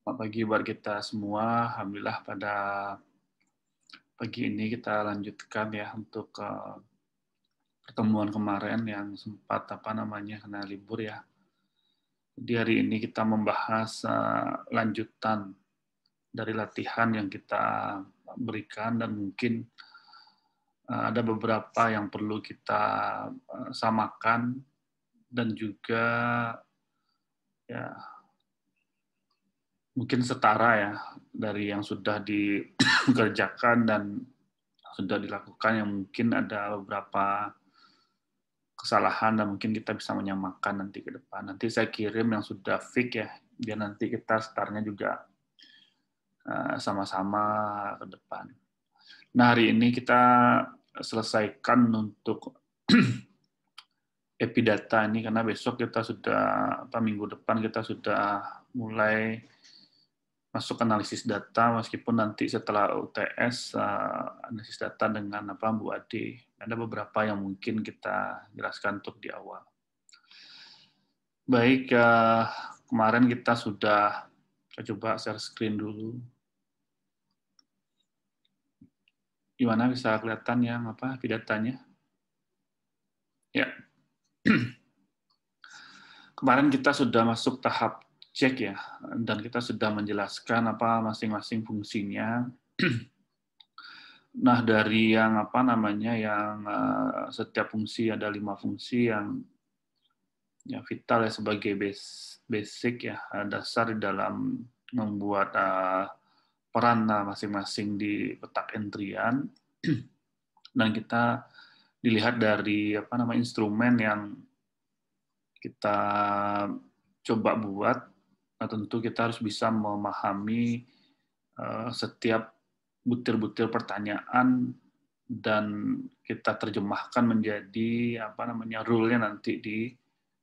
Selamat pagi buat kita semua. Alhamdulillah pada pagi ini kita lanjutkan ya untuk pertemuan kemarin yang sempat kena libur ya. Di hari ini kita membahas lanjutan dari latihan yang kita berikan dan mungkin ada beberapa yang perlu kita samakan dan juga ya mungkin setara ya dari yang sudah dikerjakan dan sudah dilakukan, yang mungkin ada beberapa kesalahan dan mungkin kita bisa menyamakan nanti ke depan. Nanti saya kirim yang sudah fix ya, biar nanti kita startnya juga sama-sama ke depan. Nah, hari ini kita selesaikan untuk Epidata ini karena besok kita sudah, minggu depan kita sudah mulai masuk analisis data, meskipun nanti setelah UTS analisis data dengan Bu Ade. Ada beberapa yang mungkin kita jelaskan untuk di awal. Baik, kemarin kita sudah coba share screen dulu. Gimana, bisa kelihatan yang datanya? Ya. Kemarin kita sudah masuk tahap cek ya, dan kita sudah menjelaskan masing-masing fungsinya. Nah, dari yang yang setiap fungsi ada 5 fungsi yang ya vital ya, sebagai basic ya, dasar di dalam membuat peran masing-masing di petak entrian. Dan kita dilihat dari instrumen yang kita coba buat. Nah, tentu kita harus bisa memahami setiap butir-butir pertanyaan dan kita terjemahkan menjadi rule-nya nanti di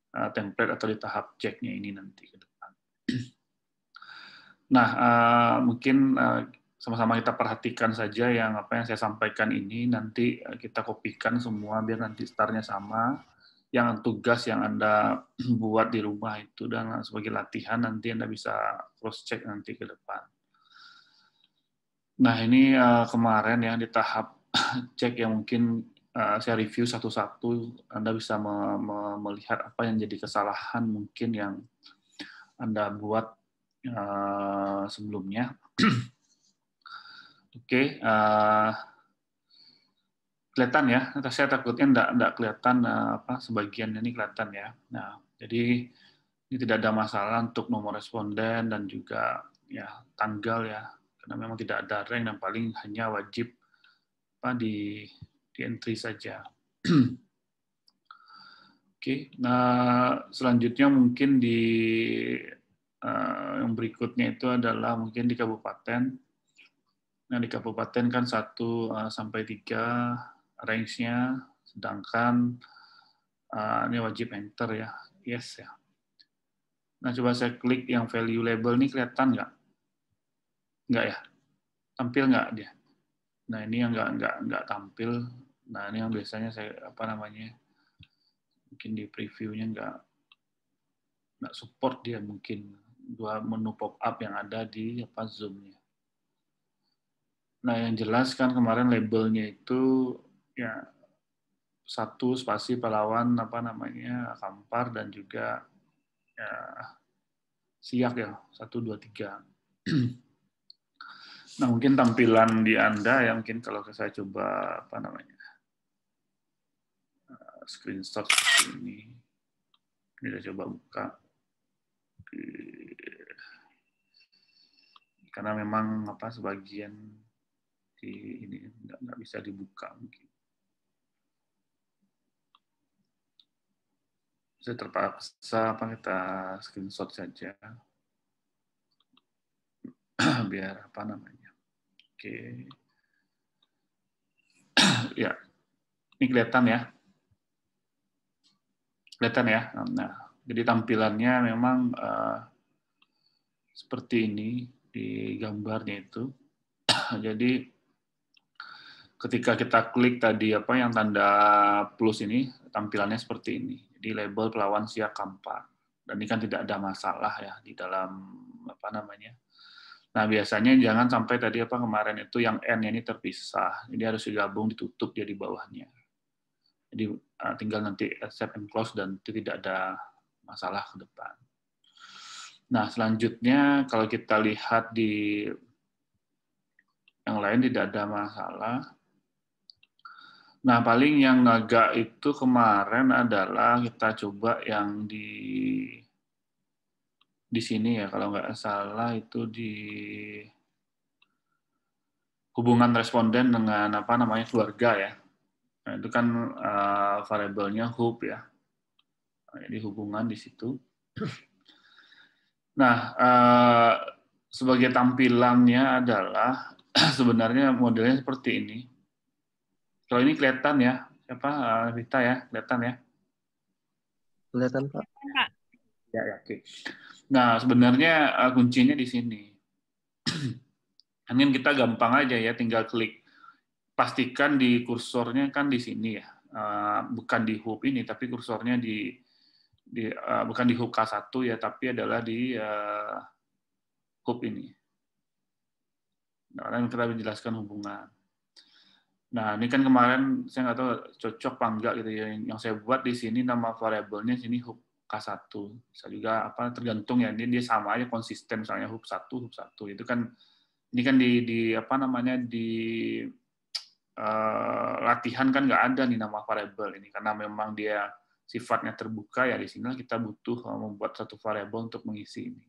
template atau di tahap ceknya ini nanti ke depan. Nah, mungkin sama-sama kita perhatikan saja yang yang saya sampaikan ini, nanti kita kopikan semua biar nanti startnya sama. Yang tugas yang Anda buat di rumah itu dan sebagai latihan nanti Anda bisa cross check nanti ke depan. Nah, ini kemarin ya di tahap cek yang mungkin saya review satu-satu. Anda bisa melihat apa yang jadi kesalahan mungkin yang Anda buat sebelumnya. Oke, kelihatan ya. Saya takutnya enggak kelihatan sebagian ini kelihatan ya. Nah, jadi ini tidak ada masalah untuk nomor responden dan juga ya tanggal ya, karena memang tidak ada rank dan paling hanya wajib di entry saja. Oke, nah selanjutnya mungkin di yang berikutnya itu adalah mungkin di kabupaten. Nah, di kabupaten kan 1 sampai 3 range-nya, sedangkan ini wajib enter ya, yes ya. Nah, coba saya klik yang value label ini, kelihatan nggak? Nggak ya? Tampil nggak dia? Nah, ini yang nggak tampil. Nah, ini yang biasanya saya mungkin di previewnya nggak support dia, mungkin 2 menu pop-up yang ada di Zoom-nya. Nah, yang jelas kan kemarin labelnya itu ya 1 spasi pahlawan Kampar dan juga ya, Siak ya, 1, 2, 3. Nah, mungkin tampilan di Anda ya, mungkin kalau saya coba screenshot seperti ini. Kita coba buka. Karena memang sebagian di ini nggak bisa dibuka mungkin. Saya terpaksa kita screenshot saja biar Oke. Ya, ini kelihatan ya. Kelihatan ya. Nah, jadi tampilannya memang seperti ini di gambarnya itu. Jadi ketika kita klik tadi yang tanda plus ini, tampilannya seperti ini. Jadi label Pelawan Siak Kampar. Dan ini kan tidak ada masalah ya di dalam Nah, biasanya jangan sampai tadi apa kemarin itu yang N-nya ini terpisah. Jadi harus digabung, ditutup dia di bawahnya. Jadi tinggal nanti accept and close dan tidak ada masalah ke depan. Nah, selanjutnya kalau kita lihat di yang lain tidak ada masalah. Nah, paling yang agak itu kemarin adalah kita coba yang di sini ya, kalau nggak salah itu di hubungan responden dengan apa namanya keluarga ya. Nah, itu kan variabelnya hoop ya. Nah, jadi hubungan di situ. Nah, sebagai tampilannya adalah sebenarnya modelnya seperti ini. Kalau ini kelihatan ya, siapa Rita ya, kelihatan ya? Kelihatan Pak. Ya, ya, oke. Nah, sebenarnya kuncinya di sini. Ini kita gampang aja ya, tinggal klik. Pastikan di kursornya kan di sini ya, bukan di hub ini, tapi kursornya bukan di hub K1 ya, tapi adalah di hub ini. Nah, kan kita menjelaskan hubungan. Nah, ini kan kemarin saya nggak tahu cocok apa enggak gitu ya. Yang saya buat di sini nama variabelnya sini hub K1. Bisa juga apa tergantung ya, dia sama aja konsisten misalnya hub 1 hub 1. Itu kan ini kan di apa namanya di latihan kan nggak ada nih nama variabel ini karena memang dia sifatnya terbuka ya, di sini kita butuh membuat satu variabel untuk mengisi ini.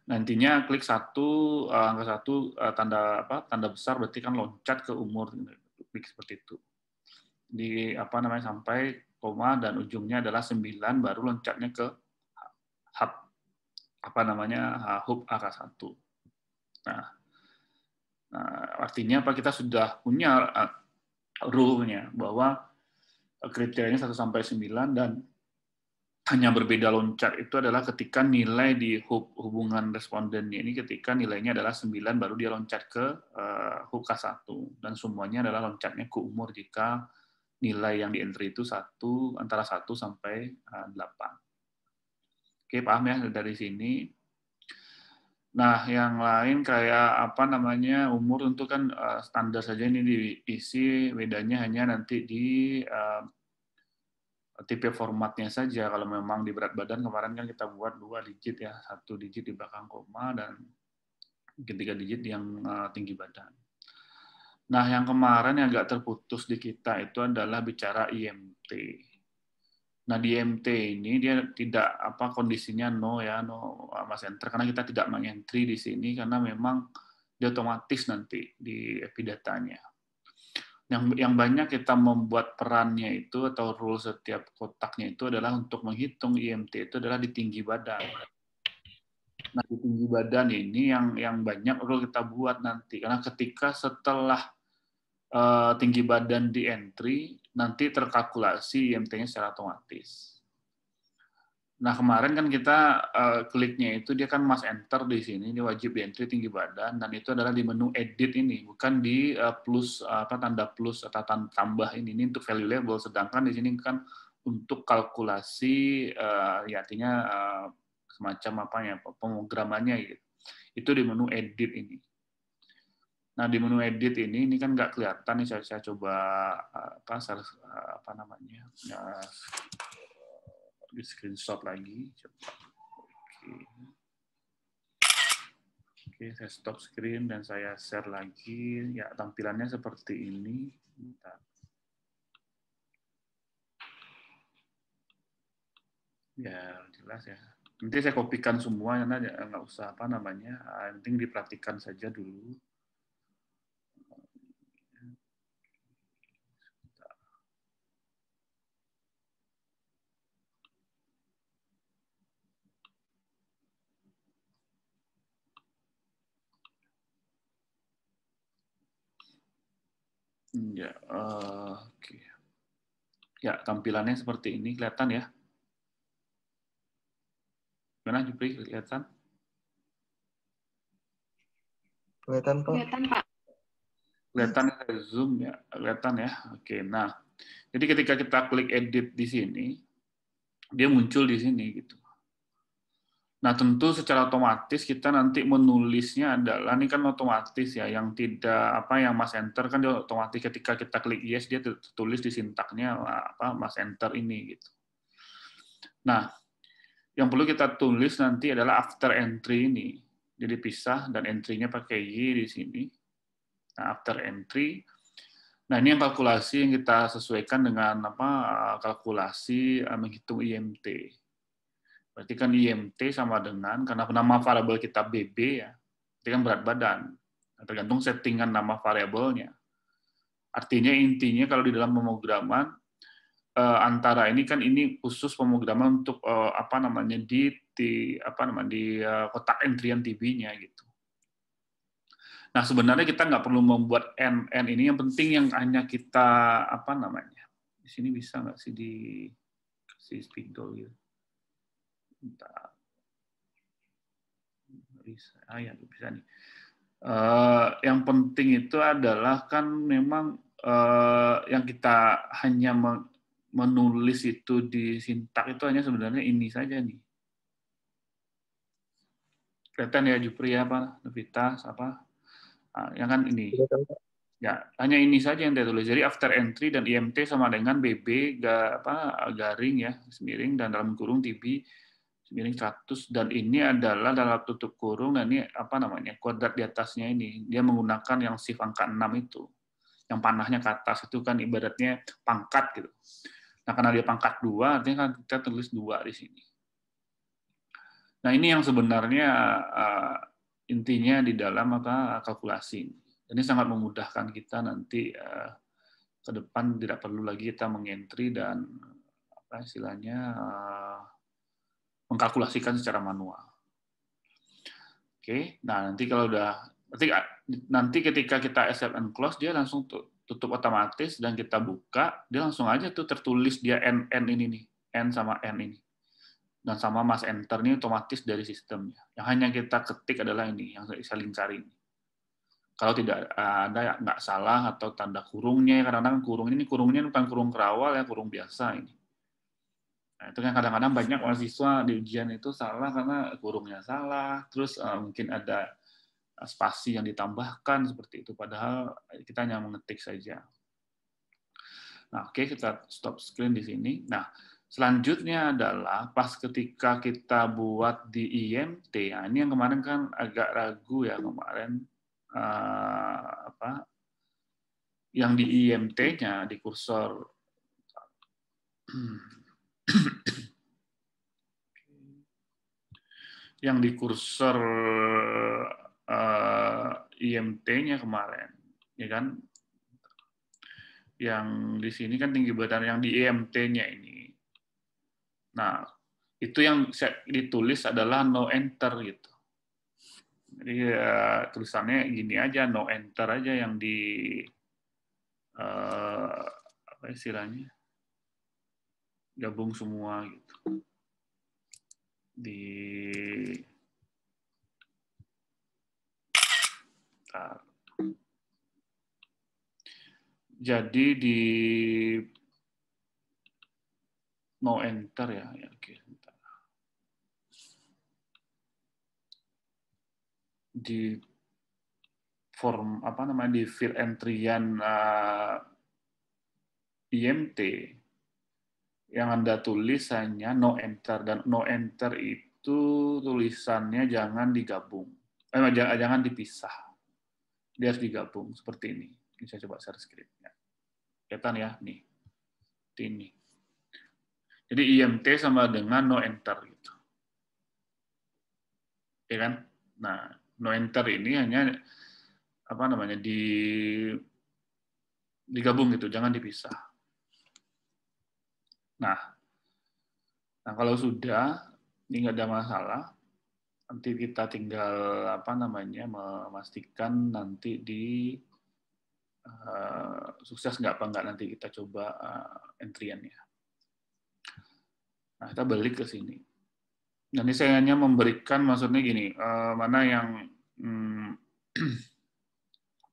Nantinya klik angka 1 tanda besar berarti kan loncat ke umur, klik seperti itu. Di apa namanya sampai koma dan ujungnya adalah 9 baru loncatnya ke hub apa namanya hub angka 1. Nah, artinya apa, kita sudah punya rule-nya bahwa kriterianya 1 sampai 9 dan hanya berbeda loncat itu adalah ketika nilai di hubungan respondennya ini ketika nilainya adalah 9 baru dia loncat ke hub K1 dan semuanya adalah loncatnya ke umur jika nilai yang di entry itu antara 1 sampai 8. Oke, paham ya dari sini. Nah, yang lain kayak apa namanya umur untuk kan standar saja ini diisi, bedanya hanya nanti di tipe formatnya saja. Kalau memang di berat badan kemarin kan kita buat 2 digit ya, 1 digit di belakang koma dan 3 digit yang tinggi badan. Nah, yang kemarin yang agak terputus di kita itu adalah bicara IMT. Nah, di IMT ini dia tidak apa kondisinya no Mas enter karena kita tidak mengentry di sini karena memang dia otomatis nanti di epidatanya. Yang banyak kita membuat perannya itu atau rule setiap kotaknya itu adalah untuk menghitung IMT itu adalah di tinggi badan. Nah, di tinggi badan ini yang banyak rule kita buat nanti karena ketika setelah tinggi badan di entry, nanti terkalkulasi IMT-nya secara otomatis. Nah, kemarin kan kita kliknya itu dia kan mas enter di sini, ini wajib di entry tinggi badan, dan itu adalah di menu edit ini, bukan di plus tanda plus atau tambah ini untuk value label, sedangkan di sini kan untuk kalkulasi ya artinya semacam apa ya pemrogramannya gitu. Itu di menu edit ini. Nah, di menu edit ini kan nggak kelihatan nih, saya coba apa namanya di screenshot lagi. Coba. Oke, saya stop screen dan saya share lagi. Ya, tampilannya seperti ini. Bentar. Ya, jelas ya. Nanti saya kopikan semua, nggak usah apa namanya. Yang penting diperhatikan saja dulu. Ya, oke. Ya, tampilannya seperti ini, kelihatan ya? Gimana, Jupri, kelihatan? Kelihatan Pak. Kelihatan Pak. Kelihatan ya, zoom ya, kelihatan ya. Oke, nah, jadi ketika kita klik edit di sini, dia muncul di sini gitu. Nah, tentu secara otomatis kita nanti menulisnya adalah, ini kan otomatis ya, yang tidak yang Mas Enter kan dia otomatis ketika kita klik yes dia tertulis di sintaknya Mas Enter ini gitu. Nah, yang perlu kita tulis nanti adalah after entry ini. Jadi pisah dan entry-nya pakai Y di sini. Nah, after entry. Nah, ini yang kalkulasi yang kita sesuaikan dengan kalkulasi menghitung IMT. Berarti kan IMT sama dengan, karena nama variabel kita BB ya, itu kan berat badan. Tergantung settingan nama variabelnya. Artinya intinya kalau di dalam pemrograman, antara ini kan ini khusus pemrograman untuk di kotak entryan TB-nya gitu. Nah sebenarnya kita nggak perlu membuat n ini, yang penting yang hanya kita di sini bisa nggak sih dikasih spidol gitu. Bentar. Bisa, ya bisa nih. Yang penting itu adalah kan memang yang kita hanya menulis itu di sintak itu hanya sebenarnya ini saja nih. Kelihatan ya Jupri apa, Novitas apa? Nah, yang kan ini. Ya, hanya ini saja yang saya tulis. Jadi after entry dan IMT sama dengan BB garing ya, miring dan dalam kurung TB miring 100, dan ini adalah dalam tutup kurung, dan ini kuadrat di atasnya ini dia menggunakan yang shift angka 6 itu, yang panahnya ke atas itu kan ibaratnya pangkat gitu. Nah karena dia pangkat 2 artinya kan kita tulis 2 di sini. Nah ini yang sebenarnya intinya di dalam kalkulasi ini. Ini sangat memudahkan kita nanti ke depan, tidak perlu lagi kita mengentry dan istilahnya mengkalkulasikan secara manual. Oke, nah nanti kalau nanti ketika kita accept and close dia langsung tutup otomatis dan kita buka dia langsung aja tuh tertulis dia n ini nih, n sama n ini, dan sama Mas Enter ini otomatis dari sistemnya. Yang hanya kita ketik adalah ini yang saya lingkari ini. Kalau tidak ada nggak salah atau tanda kurungnya, kadang-kadang kurungnya bukan kurung kerawal ya, kurung biasa ini. Nah, itu kan kadang-kadang banyak mahasiswa di ujian itu salah karena kurungnya salah, terus mungkin ada spasi yang ditambahkan seperti itu, padahal kita hanya mengetik saja. Nah, oke, kita stop screen di sini. Nah, selanjutnya adalah pas ketika kita buat di IMT, nah ini yang kemarin kan agak ragu ya kemarin, yang di IMT-nya, di kursor, yang di kursor IMT-nya kemarin, ya kan? Yang di sini kan tinggi badan yang di IMT-nya ini. Nah, itu yang ditulis adalah no enter gitu. Jadi tulisannya gini aja, no enter aja yang di apa istilahnya? Gabung semua gitu. Jadi di no enter ya, oke. Di form di field entryan IMT yang Anda tulis hanya no enter, dan no enter itu tulisannya jangan digabung. Jangan dipisah. Dia harus digabung seperti ini. Ini saya coba share screen-nya. Kelihatan ya, nih. Ini. Jadi IMT sama dengan no enter gitu. Ya kan? Nah, no enter ini hanya digabung gitu, jangan dipisah. Nah kalau sudah ini nggak ada masalah, nanti kita tinggal memastikan nanti di sukses nggak nanti kita coba entryannya. Nah kita balik ke sini. Nah, ini saya hanya memberikan, maksudnya gini, mana yang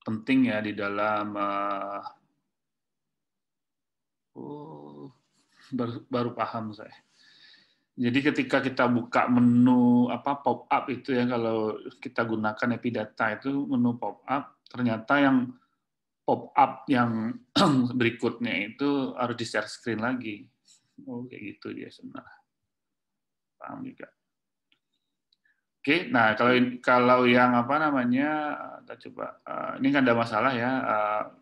penting ya di dalam baru paham saya. Jadi ketika kita buka menu pop up itu ya, kalau kita gunakan Epidata itu menu pop up, ternyata yang pop up yang berikutnya itu harus di share screen lagi. Oh, kayak gitu dia sebenarnya. Paham juga. Oke, nah kalau yang kita coba ini kan ada masalah ya.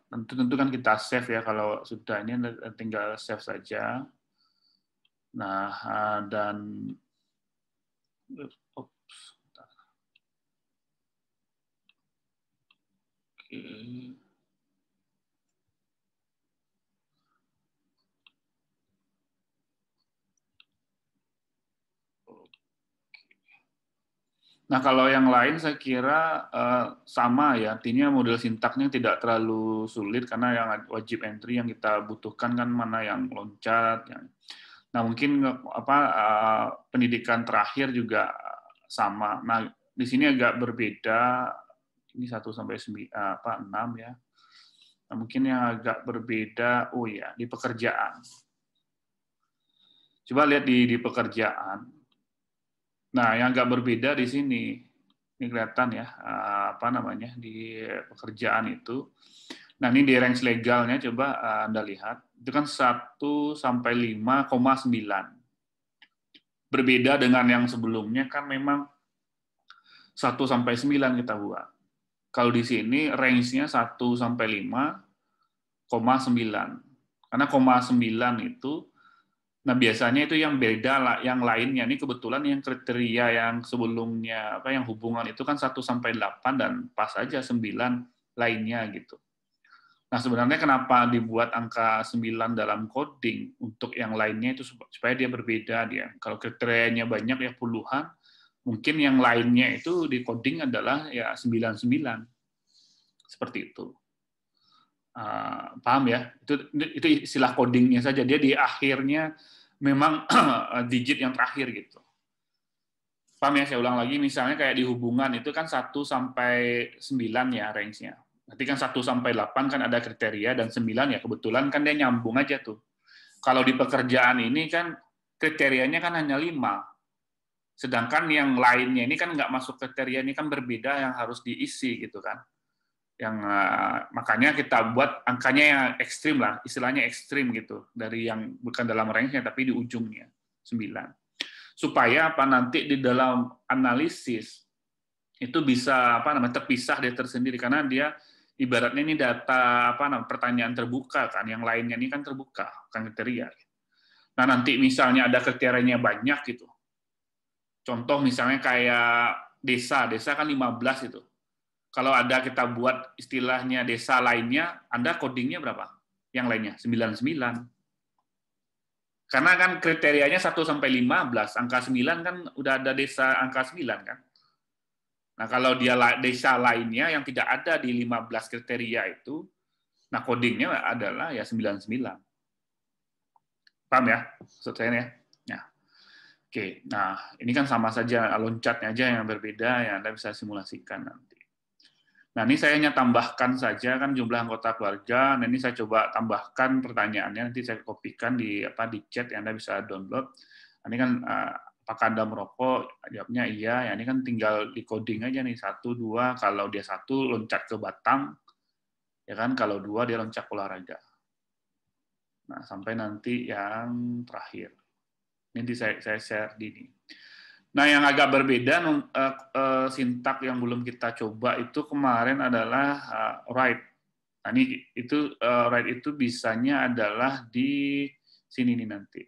Tentu kan kita save ya, kalau sudah ini tinggal save saja. Nah, dan oops. Oke. Nah, kalau yang lain saya kira sama ya, artinya model sintaknya tidak terlalu sulit karena yang wajib entry yang kita butuhkan kan mana yang loncat. Nah, mungkin pendidikan terakhir juga sama. Nah, di sini agak berbeda. Ini 1 sampai 6 ya. Nah, mungkin yang agak berbeda, di pekerjaan. Coba lihat di pekerjaan. Nah, yang agak berbeda di sini, ini kelihatan ya, di pekerjaan itu. Nah, ini di range legalnya, coba Anda lihat, itu kan 1 sampai 5,9. Berbeda dengan yang sebelumnya, kan memang 1 sampai 9 kita buat. Kalau di sini range-nya 1 sampai 5,9. Karena 0,9 itu, nah biasanya itu yang beda lah, yang lainnya. Ini kebetulan yang kriteria yang sebelumnya, yang hubungan itu kan 1 sampai 8 dan pas aja 9 lainnya gitu. Nah sebenarnya kenapa dibuat angka 9 dalam coding untuk yang lainnya itu supaya dia berbeda dia. Kalau kriterianya banyak ya puluhan, mungkin yang lainnya itu di coding adalah ya 99. Seperti itu. Paham ya? Itu istilah codingnya saja. Dia di akhirnya memang digit yang terakhir gitu. Paham ya? Saya ulang lagi, misalnya kayak di hubungan itu kan 1 sampai 9 ya range-nya. Berarti kan 1 sampai 8 kan ada kriteria, dan 9 ya kebetulan kan dia nyambung aja tuh. Kalau di pekerjaan ini kan kriterianya kan hanya 5. Sedangkan yang lainnya ini kan nggak masuk kriteria, ini kan berbeda yang harus diisi gitu kan. Yang makanya kita buat angkanya yang ekstrim lah, istilahnya ekstrim gitu, dari yang bukan dalam range-nya tapi di ujungnya 9. Supaya nanti di dalam analisis itu bisa terpisah dia tersendiri, karena dia ibaratnya ini data pertanyaan terbuka kan, yang lainnya ini kan terbuka kan kriteria. Nah nanti misalnya ada kriterianya banyak gitu, contoh misalnya kayak desa kan 15 itu. Kalau ada kita buat istilahnya desa lainnya, Anda codingnya berapa? Yang lainnya 99. Karena kan kriterianya 1 sampai 15, angka 9 kan udah ada desa angka 9 kan. Nah, kalau dia desa lainnya yang tidak ada di 15 kriteria itu, nah codingnya adalah ya 99. Paham ya? Maksud saya ya? Nah, oke. Nah, ini kan sama saja, loncatnya aja yang berbeda, ya Anda bisa simulasikan nanti. Nah, ini saya hanya tambahkan saja kan jumlah anggota keluarga. Nah, ini saya coba tambahkan pertanyaannya, nanti saya kopikan di chat, yang Anda bisa download. Ini kan apakah Anda merokok? Jawabnya iya. Ya, ini kan tinggal di coding aja nih, 1, 2. Kalau dia 1 loncat ke batang, ya kan? Kalau 2 dia loncat olahraga. Nah, sampai nanti yang terakhir. Nanti saya share di ini. Nah, yang agak berbeda sintak yang belum kita coba itu kemarin adalah write. Nah, ini write itu bisanya adalah di sini nih nanti.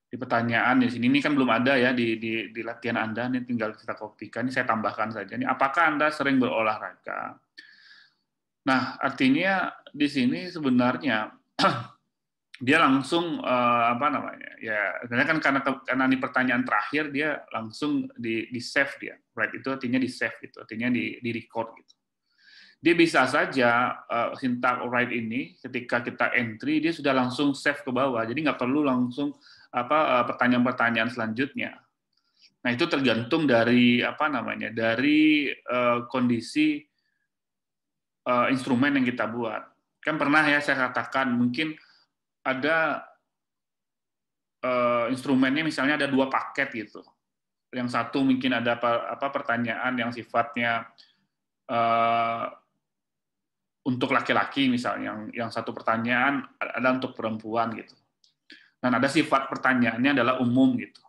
Di pertanyaan di sini, ini kan belum ada ya di latihan Anda, ini tinggal kita kopikan. Ini saya tambahkan saja. Ini apakah Anda sering berolahraga? Nah, artinya di sini sebenarnya dia langsung ya sebenarnya kan karena ini pertanyaan terakhir, dia langsung di save dia, right? Itu artinya di save gitu, artinya di record gitu. Dia bisa saja sintak write ini ketika kita entry dia sudah langsung save ke bawah, jadi nggak perlu langsung pertanyaan-pertanyaan selanjutnya. Nah, itu tergantung dari dari kondisi instrumen yang kita buat. Kan pernah ya saya katakan mungkin ada instrumennya misalnya ada 2 paket gitu. Yang satu mungkin ada pertanyaan yang sifatnya untuk laki-laki misalnya, yang satu pertanyaan ada untuk perempuan gitu. Dan ada sifat pertanyaannya adalah umum gitu.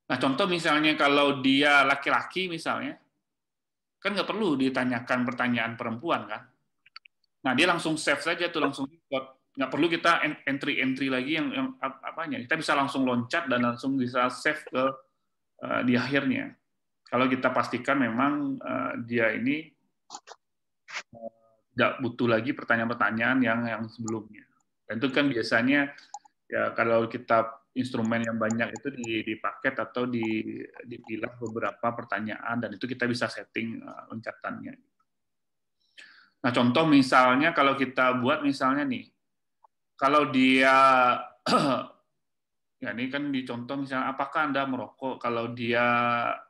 Nah, contoh misalnya kalau dia laki-laki misalnya, kan nggak perlu ditanyakan pertanyaan perempuan kan. Nah, dia langsung save saja tuh, langsung record. Nggak perlu kita entry lagi yang apanya. Kita bisa langsung loncat dan langsung bisa save ke di akhirnya. Kalau kita pastikan memang dia ini tidak butuh lagi pertanyaan-pertanyaan yang sebelumnya. Dan itu kan biasanya ya kalau kita instrumen yang banyak itu di paket atau dipilah beberapa pertanyaan dan itu kita bisa setting loncatannya. Nah, contoh misalnya kalau kita buat misalnya nih, kalau dia ya ini kan dicontoh misalnya apakah Anda merokok, kalau dia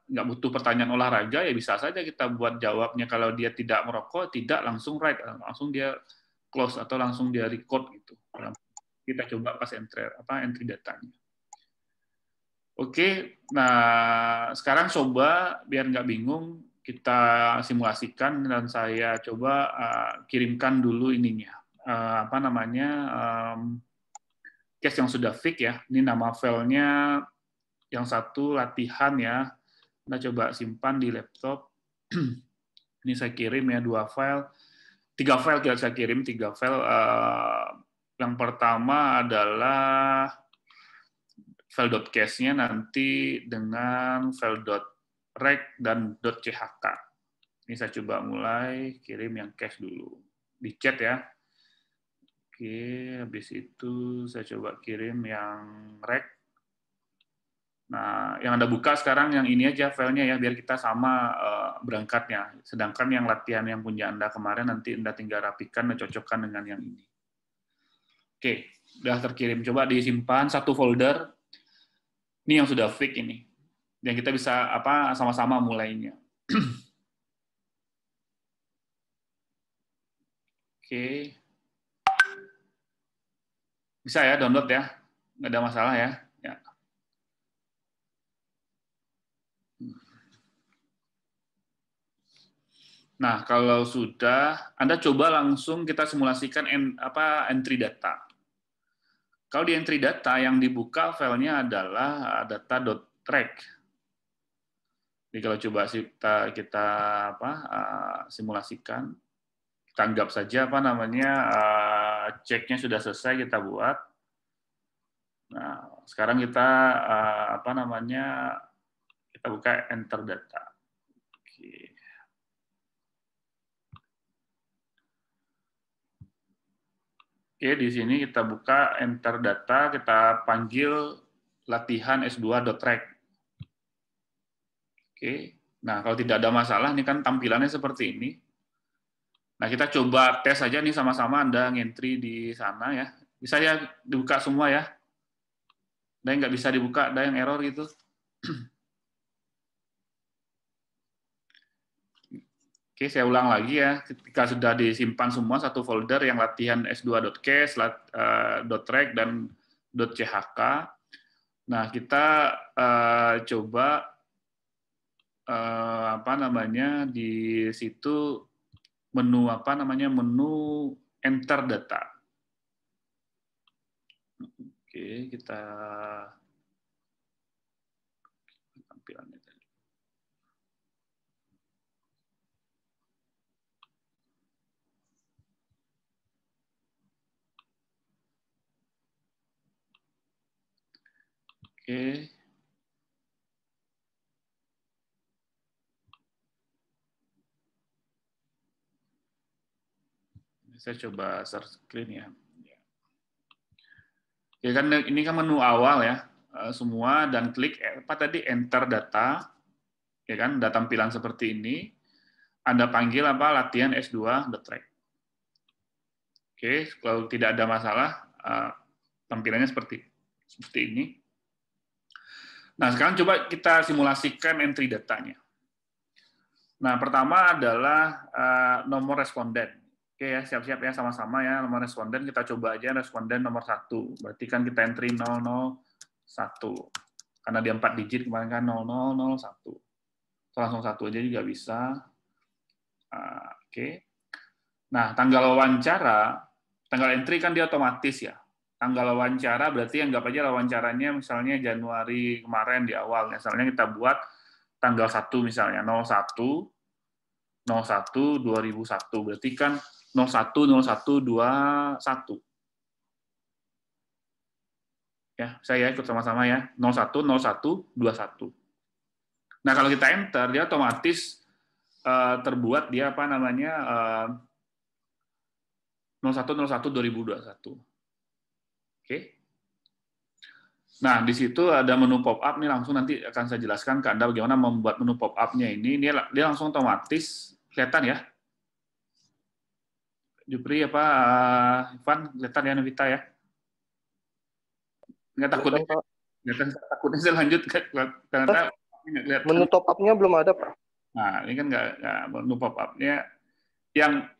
nggak butuh pertanyaan olahraga ya bisa saja kita buat jawabnya, kalau dia tidak merokok tidak langsung write, langsung dia close atau langsung dia record gitu. Kita coba pas entry datanya. Oke, nah sekarang coba biar nggak bingung kita simulasikan dan saya coba kirimkan dulu ininya case yang sudah fix ya. Ini nama filenya yang satu latihan ya. Kita coba simpan di laptop. Ini saya kirim ya 2 file. 3 file saya kirim 3 file. Yang pertama adalah file.case-nya nanti dengan file.rec dan .chk. Ini saya coba mulai kirim yang cache dulu. Di chat ya. Oke, habis itu saya coba kirim yang rec. Nah, yang Anda buka sekarang yang ini aja filenya ya, biar kita sama berangkatnya. Sedangkan yang latihan yang punya Anda kemarin nanti Anda tinggal rapikan dan cocokkan dengan yang ini. Oke, sudah terkirim. Coba disimpan satu folder. Ini yang sudah fix ini. Yang kita bisa sama-sama mulainya. Oke. Bisa ya download ya, nggak ada masalah ya. Nah, kalau sudah, Anda coba langsung kita simulasikan entry data. Kalau di entry data yang dibuka filenya adalah data.track. Jadi kalau coba kita simulasikan, kita anggap saja ceknya sudah selesai kita buat. Nah, sekarang kita kita buka enter data. Oke. Oke, di sini kita buka enter data, kita panggil latihan S2.track. Oke. Nah, kalau tidak ada masalah, ini kan tampilannya seperti ini. Nah, kita coba tes aja nih sama-sama Anda ngentry di sana ya. Bisa ya dibuka semua ya. Ada yang nggak bisa dibuka, ada yang error gitu. Oke, saya ulang lagi ya. Ketika sudah disimpan semua satu folder yang latihan S2.case, .track, dan .chk. Nah, kita coba di situ menu menu enter data. Oke, kita tampilannya tadi. Oke. Saya coba share screen ya. Ya kan ini kan menu awal ya, semua dan klik enter data, ya kan, ada tampilan seperti ini. Anda panggil latihan S2.track. Oke, kalau tidak ada masalah, tampilannya seperti ini. Nah, sekarang coba kita simulasikan entry datanya. Nah, pertama adalah nomor responden. Oke ya, siap-siap ya sama-sama ya nomor responden. Kita coba aja responden nomor 1. Berarti kan kita entry 00 Karena dia 4 digit kemarin kan 0001. Langsung 1 aja juga bisa. Oke. Nah, tanggal wawancara, tanggal entry kan dia otomatis ya. Tanggal wawancara berarti anggap aja wawancaranya misalnya Januari kemarin di awal. Misalnya kita buat tanggal 1 misalnya 01 2001. Berarti kan 01 ya, saya ikut sama-sama ya. 01 Nah, kalau kita enter, dia otomatis terbuat dia apa namanya 01/01/2021. Oke. Nah, di situ ada menu pop-up nih, langsung nanti akan saya jelaskan ke Anda bagaimana membuat menu pop-up-nya ini. Dia langsung otomatis kelihatan ya. Jupri apa Ivan kelihatan ya, Novita ya? Nggak takutnya saya lanjut karena nggak kelihatan. Menu top up-nya belum ada, Pak. Nah, ini kan nggak menu pop-up-nya. Yang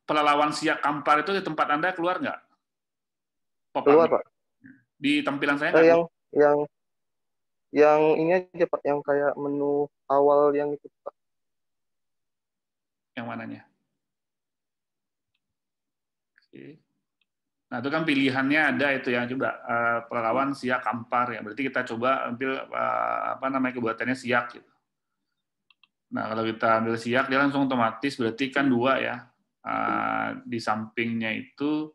pelalawan siak kampar itu di tempat Anda keluar nggak? Keluar, Pak. Di tampilan saya nggak? Yang ini aja, Pak, yang kayak menu awal yang itu, Pak. Yang mananya? Oke. Nah, itu kan pilihannya ada itu ya, coba pelalawan siak kampar ya. Berarti kita coba ambil kebuatannya siak gitu. Nah, kalau kita ambil siak, dia langsung otomatis berarti kan 2 ya. Di sampingnya itu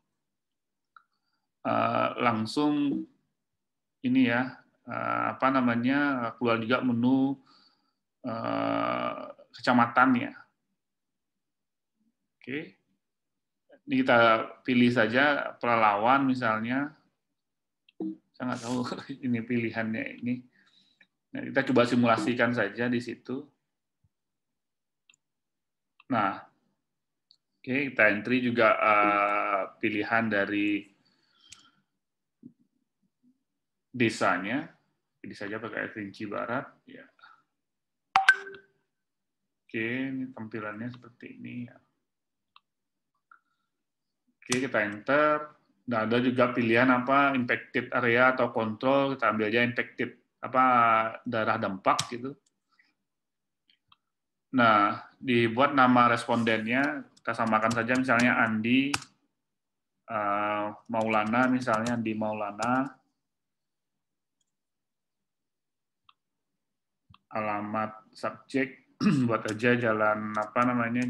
langsung ini ya, keluar juga menu kecamatannya. Oke. Ini kita pilih saja pelalawan misalnya. Saya nggak tahu ini pilihannya ini. Nah, kita coba simulasikan saja di situ. Nah, oke, kita entry juga pilihan dari desanya. Pilih saja pakai Kerinci Barat. Ya. Oke, ini tampilannya seperti ini. Ya. Oke, kita enter. Nah, ada juga pilihan impacted area atau control. Kita ambil aja impacted daerah dampak gitu. Nah, dibuat nama respondennya, kita samakan saja misalnya Andi Maulana, misalnya Andi Maulana. Alamat subjek buat aja jalan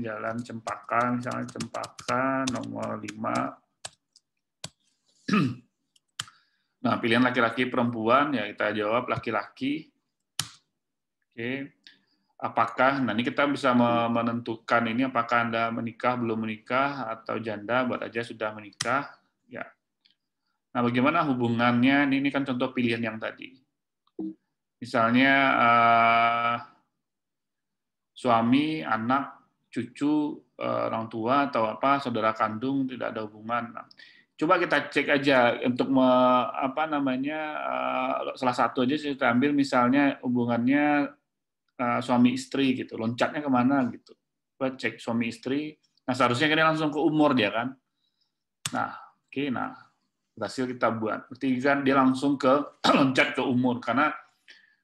Jalan Cempaka, misalnya Cempaka nomor 5. Nah, pilihan laki-laki perempuan ya kita jawab laki-laki. Oke. Apakah, nah ini kita bisa menentukan ini apakah Anda menikah, belum menikah, atau janda, buat aja sudah menikah. Ya. Nah, bagaimana hubungannya? Ini kan contoh pilihan yang tadi. Misalnya suami, anak, cucu, orang tua, atau saudara kandung, tidak ada hubungan. Nah, coba kita cek aja untuk salah satu aja kita ambil misalnya hubungannya suami istri gitu, loncatnya kemana gitu. Coba cek suami istri. Nah, seharusnya kan dia langsung ke umur dia kan. Nah, oke, berhasil kita buat. Berarti kan dia langsung loncat ke umur karena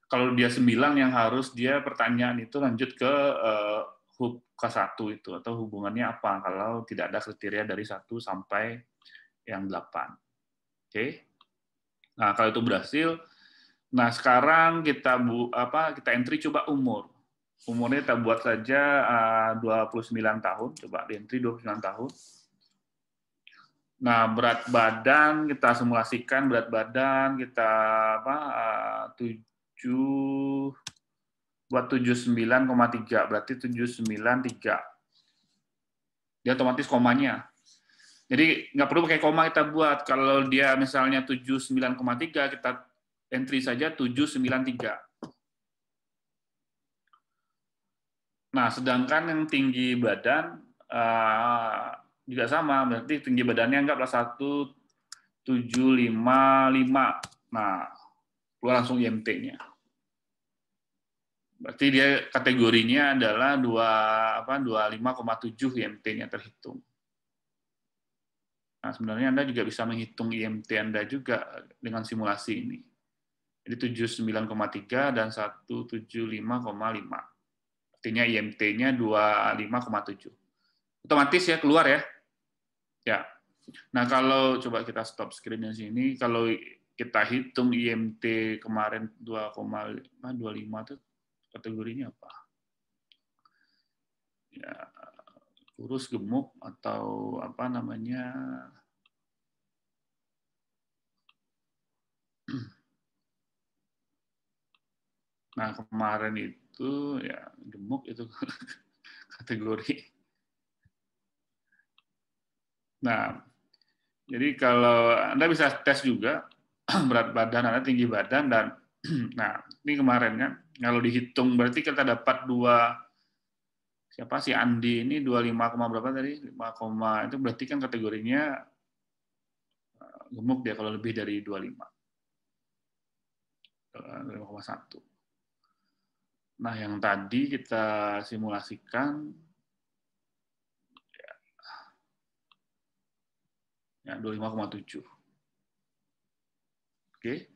kalau dia 9 yang harus dia pertanyaan itu lanjut ke hub K1 itu atau hubungannya apa kalau tidak ada kriteria dari 1 sampai yang 8. Oke. Nah, kalau itu berhasil, nah sekarang kita entry coba umur. Umurnya kita buat saja 29 tahun, coba di entry 29 tahun. Nah, berat badan kita simulasikan berat badan kita 79,3 berarti 793. Dia otomatis komanya. Jadi nggak perlu pakai koma kita buat. Kalau dia misalnya 79,3 kita entry saja 793. Nah, sedangkan yang tinggi badan juga sama, berarti tinggi badannya anggaplah 1755. Nah, keluar langsung IMT-nya. Berarti dia kategorinya adalah 25,7 IMT-nya terhitung. Nah, sebenarnya Anda juga bisa menghitung IMT Anda juga dengan simulasi ini. Jadi 79,3 dan 175,5. Artinya IMT-nya 25,7. Otomatis ya keluar ya. Ya. Nah, kalau coba kita stop screen di sini, kalau kita hitung IMT kemarin 2,25 itu kategorinya apa? Ya, kurus, gemuk, atau apa namanya? Nah, kemarin itu ya gemuk itu kategori. Nah, jadi kalau Anda bisa tes juga berat badan Anda, tinggi badan, dan nah ini kemarin kan, kalau dihitung berarti kita dapat siapa sih Andi ini 25, berapa tadi? 5, itu berarti kan kategorinya gemuk dia kalau lebih dari 25. 5,1. Nah, yang tadi kita simulasikan ya 25,7. Oke.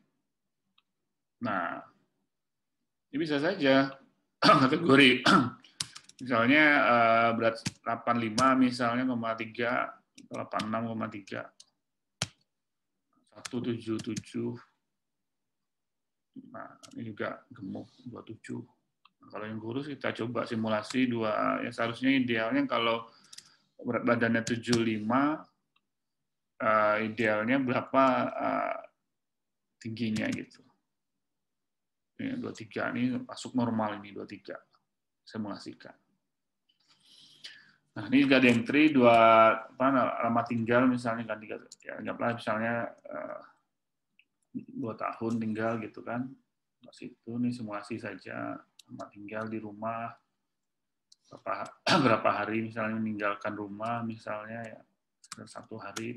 Nah, ini bisa saja kategori misalnya berat 85 misalnya 0,3, 86,3, 177. Nah, ini juga gemuk 27. Nah, kalau yang kurus kita coba simulasi ya seharusnya idealnya kalau berat badannya 75, idealnya berapa tingginya gitu. Ini 23 ini masuk normal, ini 23. Simulasikan. Nah, ini ada entry 2 alamat tinggal misalnya kan, ya anggaplah misalnya 2 tahun tinggal gitu kan. Pas itu nih simulasi saja, alamat tinggal di rumah berapa hari misalnya meninggalkan rumah misalnya ya 1 hari,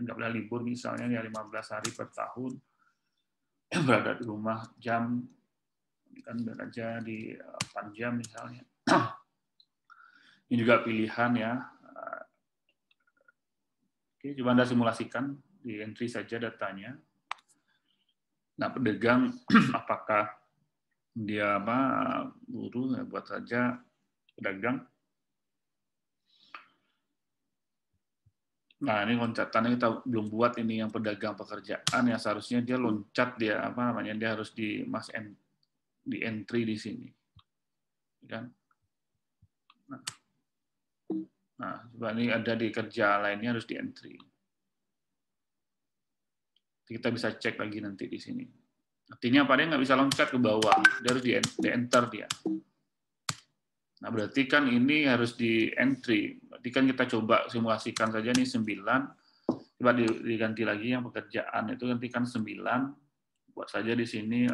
anggaplah libur misalnya ya 15 hari per tahun berada di rumah, jam kan bekerja di 8 jam misalnya. Ini juga pilihan ya. Oke, coba Anda simulasikan, di entry saja datanya. Nah, pedagang apakah dia buruh, ya buat saja pedagang. Nah, ini loncatannya kita belum buat, ini yang pedagang pekerjaan ya, seharusnya dia loncat, dia dia harus di entry di sini. Kan? Nah, coba ini ada di kerja lainnya harus di entry. Kita bisa cek lagi nanti di sini. Artinya apa, dia nggak bisa loncat ke bawah, dia harus di enter dia. Nah, berarti kan ini harus di entry. Berarti kan kita coba simulasikan saja nih 9. Coba diganti lagi yang pekerjaan itu, nanti kan 9. Buat saja di sini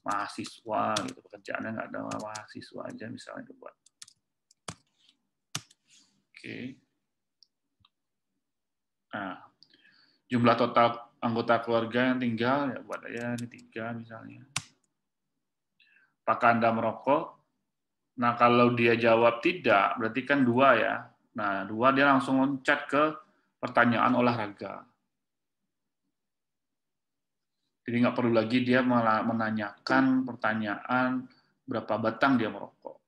mahasiswa gitu, pekerjaannya nggak ada mahasiswa aja misalnya itu buat. Oke. Nah, jumlah total anggota keluarga yang tinggal ya buat aja ini 3 misalnya. Apakah Anda merokok? Nah, kalau dia jawab tidak, berarti kan 2 ya. Nah, 2 dia langsung loncat ke pertanyaan olahraga. Jadi nggak perlu lagi dia menanyakan pertanyaan berapa batang dia merokok.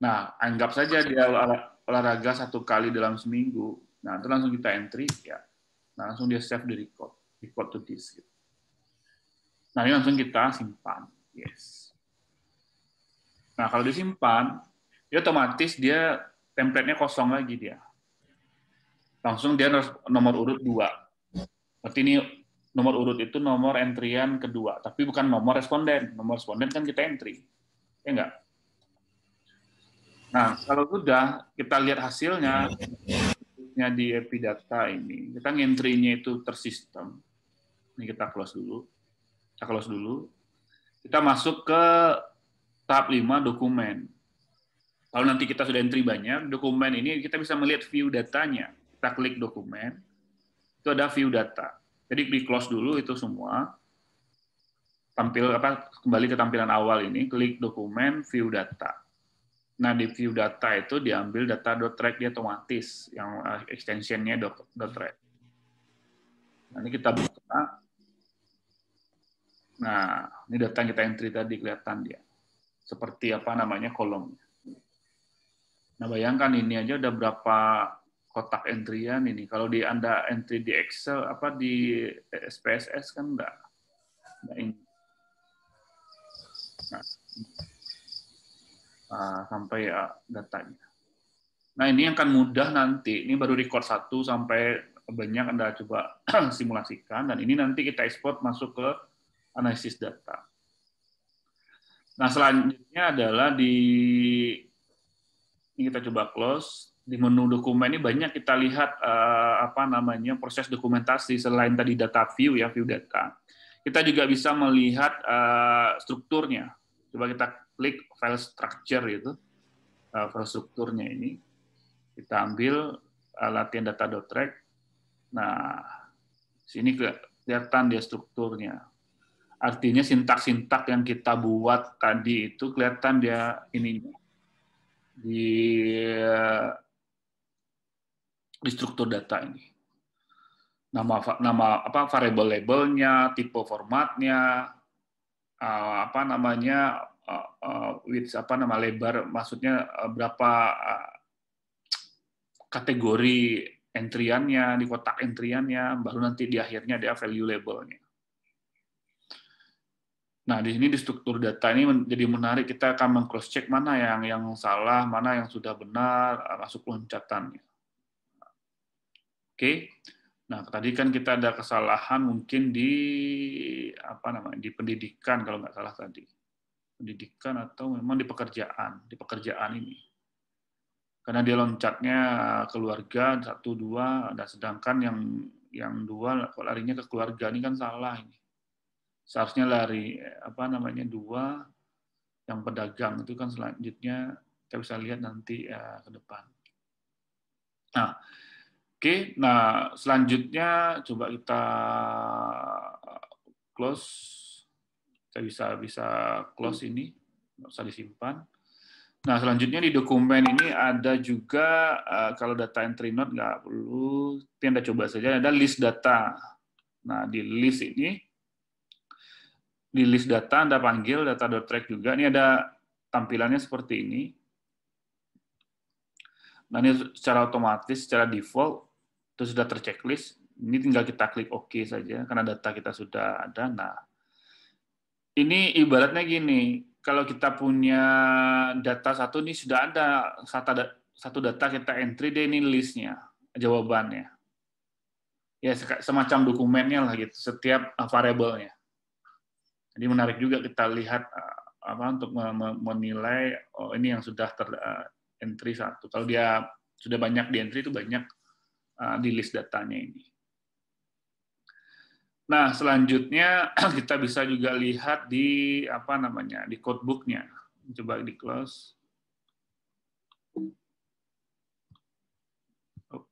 Nah, anggap saja dia olahraga 1 kali dalam seminggu. Nah, itu langsung kita entry ya. Nah, langsung dia save di record to disk. Gitu. Nah, ini langsung kita simpan. Yes. Nah, kalau disimpan, dia otomatis dia template-nya kosong lagi dia. Langsung dia nomor urut 2. Berarti ini nomor urut itu nomor entrian kedua, tapi bukan nomor responden. Nomor responden kan kita entry. Ya enggak? Nah, kalau sudah kita lihat hasilnya di Epidata ini, kita ngentry-nya itu tersistem. Ini kita close dulu. Kita masuk ke tahap 5 dokumen. Kalau nanti kita sudah entry banyak, dokumen ini kita bisa melihat view datanya. Kita klik dokumen, itu ada view data. Jadi di close dulu itu semua. Kembali ke tampilan awal ini, klik dokumen, view data. Nah, di view data itu diambil data.track, dia otomatis yang extensionnya .track. Nah, ini kita buka. Nah, ini data yang kita entry tadi, kelihatan dia. Seperti apa namanya kolomnya. Nah, bayangkan ini aja udah berapa kotak entryan ini. Kalau Anda entry di Excel, apa di SPSS kan enggak ini. Nah, sampai ya datanya. Nah, ini yang akan mudah nanti. Ini baru record 1 sampai banyak Anda coba simulasikan, dan ini nanti kita ekspor masuk ke analisis data. Nah, selanjutnya adalah ini kita coba close. Di menu dokumen ini banyak kita lihat apa namanya proses dokumentasi selain tadi data view ya, view data. Kita juga bisa melihat strukturnya. Coba kita klik file structure itu, file strukturnya ini. Kita ambil latihan data.track. Nah, sini kelihatan dia strukturnya. Artinya sintak-sintak yang kita buat tadi itu kelihatan dia ininya. Di struktur data ini. Nama apa variable labelnya, tipe formatnya, apa namanya width apa nama lebar, maksudnya berapa kategori entryannya, di kotak entryannya, baru nanti di akhirnya ada value labelnya. Nah, di sini di struktur data ini menjadi menarik, kita akan meng-cross check mana yang salah, mana yang sudah benar, masuk loncatannya. Oke. Nah, tadi kan kita ada kesalahan mungkin di apa namanya? Di pendidikan kalau nggak salah tadi. Pendidikan atau memang di pekerjaan ini. Karena dia loncatnya keluarga 1 2, dan sedangkan yang 2 kok larinya ke keluarga, ini kan salah ini. Seharusnya lari apa namanya 2 yang pedagang itu kan selanjutnya kita bisa lihat nanti ke depan. Nah, oke, nah selanjutnya coba kita close. Kita bisa close ini, nggak usah disimpan. Nah, selanjutnya di dokumen ini ada juga kalau data entry note nggak perlu, tapi Anda coba saja ada list data. Nah, di list ini, di list data Anda panggil data.track juga. Ini ada tampilannya seperti ini. Nah, ini secara otomatis, secara default, itu sudah terchecklist. Ini tinggal kita klik OK saja, karena data kita sudah ada. Nah, ini ibaratnya gini, kalau kita punya data satu, ini sudah ada satu data kita entry, deh ini listnya, jawabannya. Ya, semacam dokumennya lah gitu, setiap variabelnya. Jadi menarik juga kita lihat apa untuk menilai, oh ini yang sudah entry satu. Kalau dia sudah banyak di entry, itu banyak di list datanya ini. Nah, selanjutnya kita bisa juga lihat di apa namanya, di codebook-nya. Coba di close. Oh,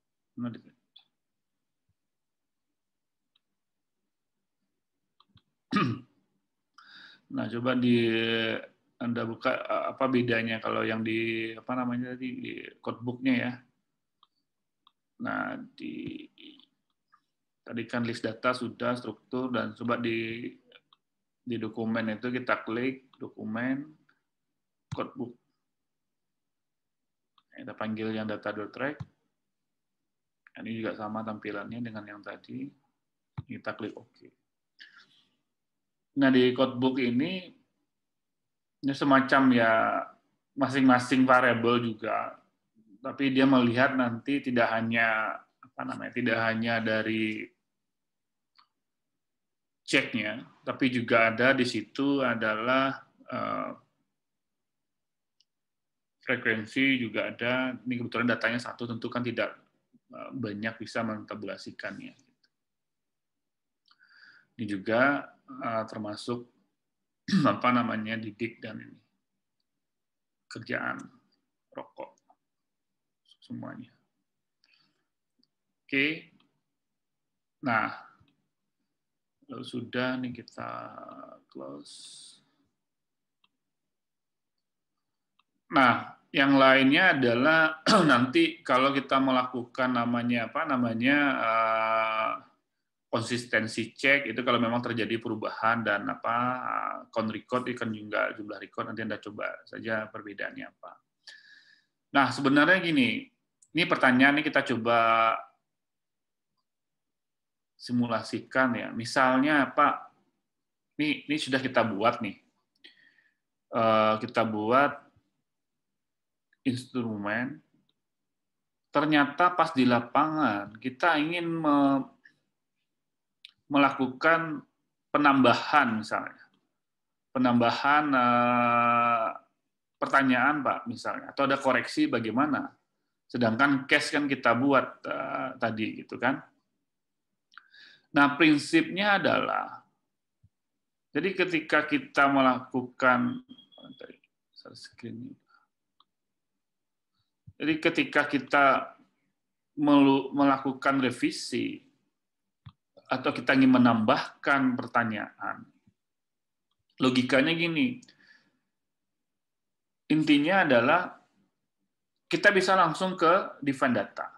nah, coba Anda buka apa bedanya kalau yang di apa namanya tadi di codebook-nya ya. Nah, tadi kan list data sudah, struktur, dan coba di dokumen itu kita klik dokumen codebook. Kita panggil yang data.track. Ini juga sama tampilannya dengan yang tadi. Kita klik OK. Nah, di codebook ini semacam ya masing-masing variabel juga, tapi dia melihat nanti tidak hanya apa namanya, tidak hanya dari ceknya, tapi juga ada di situ adalah frekuensi juga ada. Ini kebetulan datanya satu, tentu kan tidak banyak bisa mentabulasikannya. Ini juga termasuk apa namanya didik dan ini kerjaan rokok semuanya. Oke. Nah, kalau sudah nih kita close. Nah, Yang lainnya adalah nanti kalau kita melakukan konsistensi cek itu kalau memang terjadi perubahan dan count record ikan juga jumlah record, nanti Anda coba saja perbedaannya apa. Nah, sebenarnya gini, ini pertanyaan ini kita coba simulasikan ya. Misalnya Pak, ini sudah kita buat nih. Kita buat instrumen, ternyata pas di lapangan kita ingin melakukan penambahan misalnya. Penambahan pertanyaan Pak misalnya, atau ada koreksi bagaimana. Sedangkan case kan kita buat tadi gitu kan. Nah, prinsipnya adalah jadi ketika kita melakukan jadi ketika kita melakukan revisi atau kita ingin menambahkan pertanyaan, logikanya gini, intinya adalah kita bisa langsung ke define data.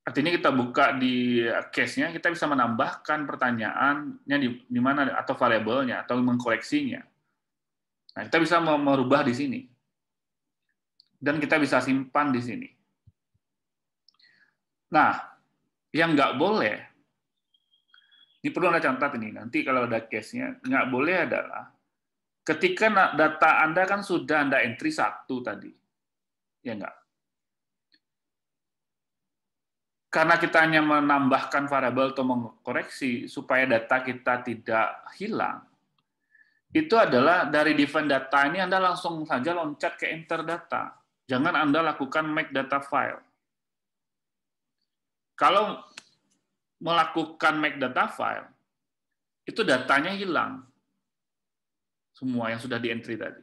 Artinya kita buka di case-nya, kita bisa menambahkan pertanyaannya di mana atau variabelnya atau mengkoreksinya. Nah, kita bisa merubah di sini. Dan kita bisa simpan di sini. Nah, yang nggak boleh, ini perlu Anda catat ini, nanti kalau ada case-nya, nggak boleh adalah ketika data Anda kan sudah Anda entry 1 tadi. Ya nggak? Karena kita hanya menambahkan variabel atau mengkoreksi supaya data kita tidak hilang, itu adalah dari define data ini Anda langsung saja loncat ke enter data. Jangan Anda lakukan make data file. Kalau melakukan make data file, itu datanya hilang. Semua yang sudah di-entry tadi.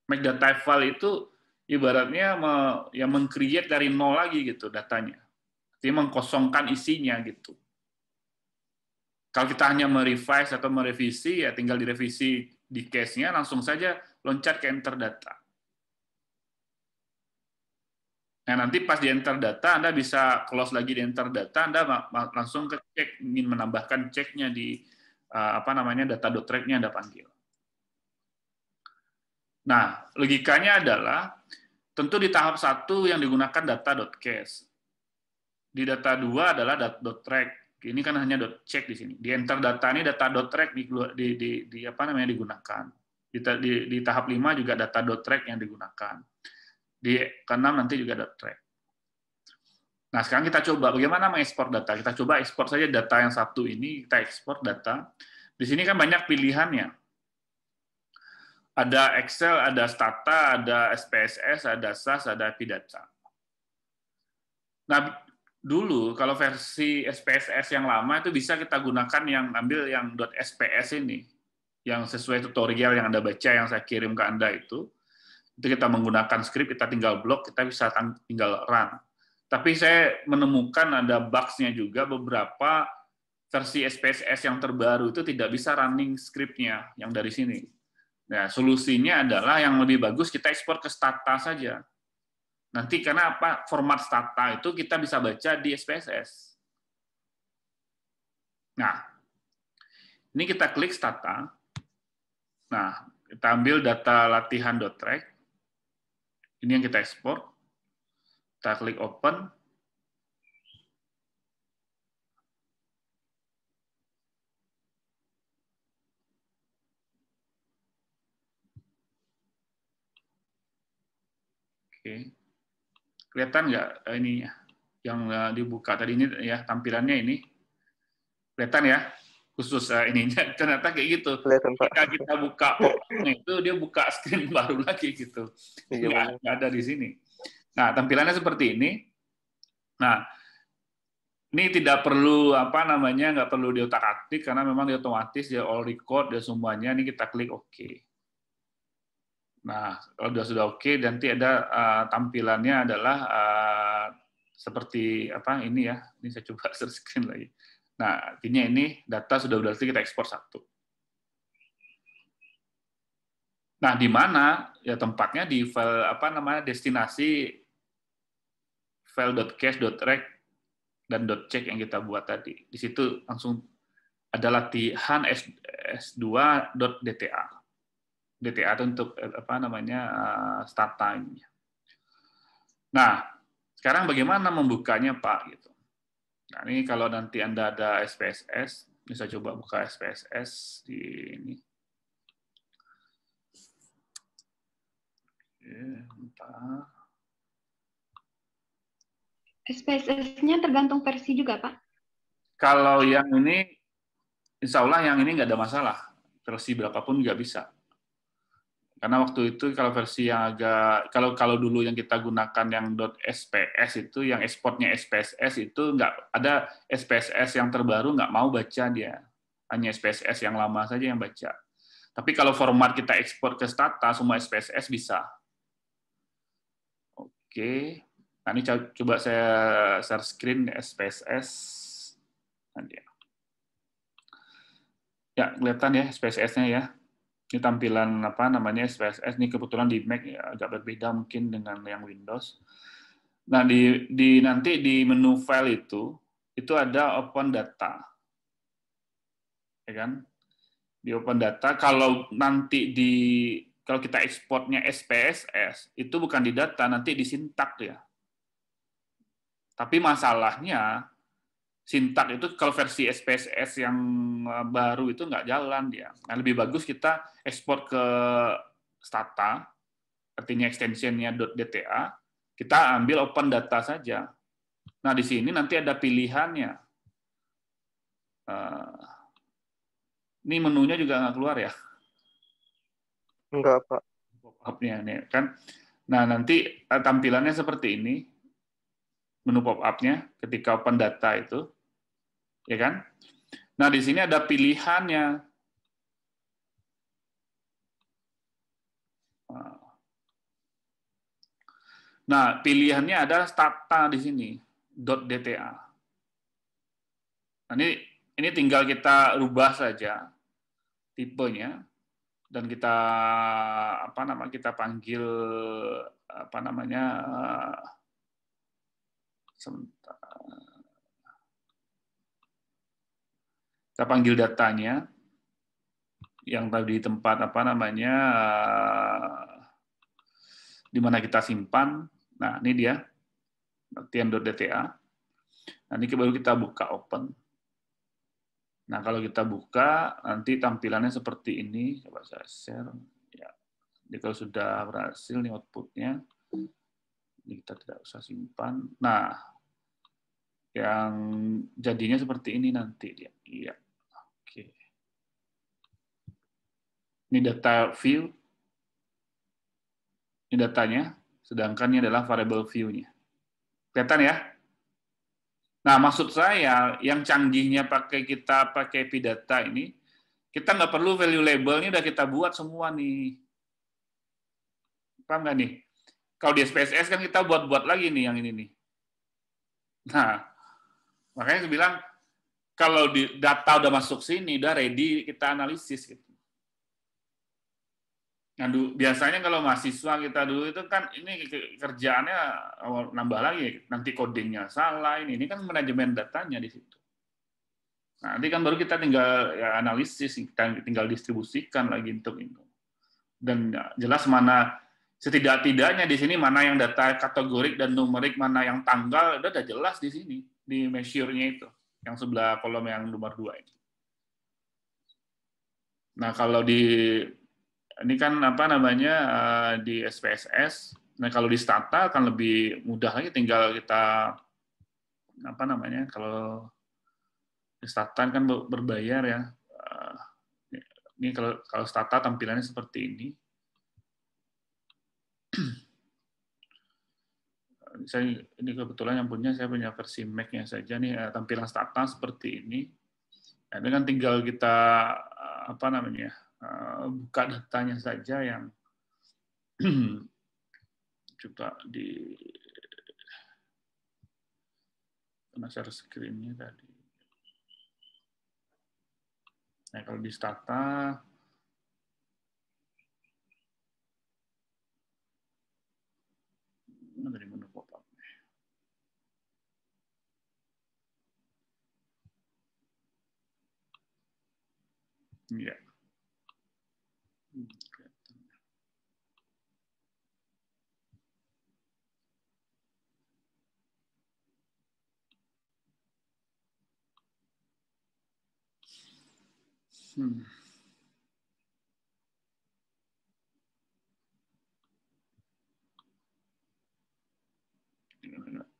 Make data file itu ibaratnya meng-create dari nol lagi gitu datanya. Jadi mengkosongkan isinya gitu. Kalau kita hanya merevise atau merevisi, ya tinggal direvisi di case-nya, langsung saja loncat ke enter data. Nah, nanti pas di enter data, Anda bisa close lagi di enter data, Anda langsung ke cek, ingin menambahkan ceknya di data.track-nya Anda panggil. Nah, logikanya adalah, tentu di tahap 1 yang digunakan data.case. Di data 2 adalah data.track. Ini kan hanya .check di sini. Di enter data ini data.track digunakan. Di tahap 5 juga data.track yang digunakan. Di ke-6 nanti juga .track. Nah, sekarang kita coba bagaimana mengekspor data. Kita coba ekspor saja data yang satu ini, kita ekspor data. Di sini kan banyak pilihannya. Ada Excel, ada Stata, ada SPSS, ada SAS, ada APIData. Nah, dulu kalau versi SPSS yang lama itu bisa kita gunakan yang ambil yang .sps ini, yang sesuai tutorial yang Anda baca, yang saya kirim ke Anda itu kita menggunakan script, kita tinggal blok, kita bisa tinggal run. Tapi saya menemukan ada bugs-nya juga, beberapa versi SPSS yang terbaru itu tidak bisa running script-nya yang dari sini. Nah, solusinya adalah yang lebih bagus kita ekspor ke Stata saja. Nanti karena apa? Format Stata itu kita bisa baca di SPSS. Nah, ini kita klik Stata. Nah, kita ambil data latihan.track. Ini yang kita ekspor. Kita klik open. Oke. Kelihatan nggak ininya yang dibuka tadi ini ya, tampilannya ini kelihatan ya, khusus ininya ternyata kayak gitu. Ketika kita buka pop-up-nya itu dia buka screen baru lagi gitu, nggak ada di sini. Nah, tampilannya seperti ini. Nah, ini tidak perlu nggak perlu diotak-atik karena memang dia otomatis, dia all record, dia semuanya. Ini kita klik OK. Nah, kalau sudah oke, nanti ada tampilannya adalah seperti ini ya. Ini saya coba share screen lagi. Nah, artinya ini data sudah berarti kita ekspor 1. Nah, di mana ya tempatnya di file apa namanya destinasi file.cache.rec dan .check yang kita buat tadi. Di situ langsung ada latihan s2.dta. DTA itu untuk apa namanya start time. Nah, sekarang bagaimana membukanya, Pak? Gitu. Nah, ini kalau nanti Anda ada SPSS, bisa coba buka SPSS di ini. Bentar. SPSS-nya tergantung versi juga, Pak? Kalau yang ini, insya Allah yang ini nggak ada masalah. Versi berapapun nggak bisa. Karena waktu itu kalau versi yang agak, kalau dulu yang kita gunakan yang .sps itu, yang ekspornya SPSS itu nggak ada SPSS yang terbaru nggak mau baca dia. Hanya SPSS yang lama saja yang baca. Tapi kalau format kita ekspor ke Stata, semua SPSS bisa. Oke. Nah, ini coba saya share screen SPSS. Ya, kelihatan ya SPSS-nya ya. Ini tampilan apa namanya SPSS. Ini kebetulan di Mac ya, agak berbeda mungkin dengan yang Windows. Nah, nanti di menu file itu ada open data. Ya kan? Di open data kalau nanti kalau kita ekspornya SPSS itu bukan di data, nanti di sintak ya. Tapi masalahnya sintak itu kalau versi SPSS yang baru itu nggak jalan dia. Nah, lebih bagus kita ekspor ke Stata, artinya extensionnya .dta, kita ambil open data saja. Nah, di sini nanti ada pilihannya. Ini menunya juga nggak keluar ya? Enggak, Pak. Pop-up-nya nih kan. Nah, nanti tampilannya seperti ini. Menu pop-up-nya ketika open data itu. Ya kan? Nah, di sini ada pilihannya. Nah, pilihannya ada Stata di sini, .dta. Nah, ini tinggal kita rubah saja tipenya dan kita kita panggil sebentar. Kita panggil datanya yang tadi di tempat di mana kita simpan. Nah, ini dia latihan.dta. Nah, ini baru kita buka open. Nah, kalau kita buka, nanti tampilannya seperti ini. Coba saya share. Ya. Jadi kalau sudah berhasil nih outputnya, ini kita tidak usah simpan. Nah, yang jadinya seperti ini nanti dia. Iya. Oke. Ini data view. Ini datanya, sedangkan ini adalah variable view-nya. Kelihatan ya? Nah, maksud saya, yang canggihnya kita pakai pidata ini, kita nggak perlu value label, ini udah kita buat semua nih. Paham nggak nih? Kalau di SPSS kan kita buat lagi nih yang ini nih. Nah, makanya saya bilang, kalau di data udah masuk sini, udah ready, kita analisis. Gitu. Nah, biasanya kalau mahasiswa kita dulu itu kan ini kerjaannya nambah lagi, nanti codingnya salah, ini kan manajemen datanya di situ. Nah, nanti kan baru kita tinggal ya, analisis, kita tinggal distribusikan lagi untuk itu. Dan ya, jelas mana setidak-tidaknya di sini mana yang data kategorik dan numerik, mana yang tanggal, udah jelas di sini, di measure-nya itu, yang sebelah kolom yang nomor 2 ini. Nah, kalau ini kan di SPSS, nah kalau di Stata akan lebih mudah lagi, tinggal kita kalau di Stata kan berbayar ya. Ini kalau Stata tampilannya seperti ini. Ini kebetulan yang punya saya punya versi Mac-nya saja nih, tampilan Stata seperti ini. Nah, dengan tinggal kita buka datanya saja yang coba di share screen-nya tadi. Nah, kalau di Stata Dari menu pop-up. Ya.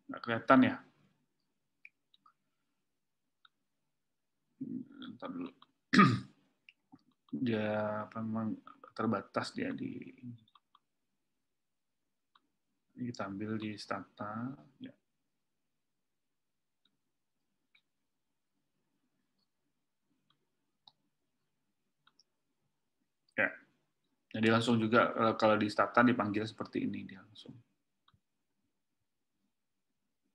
Nggak kelihatan ya? Ntar dulu. Dia memang terbatas dia di. Kita ambil di stata. Ya. Ya. Jadi langsung juga kalau di stata dipanggil seperti ini dia langsung.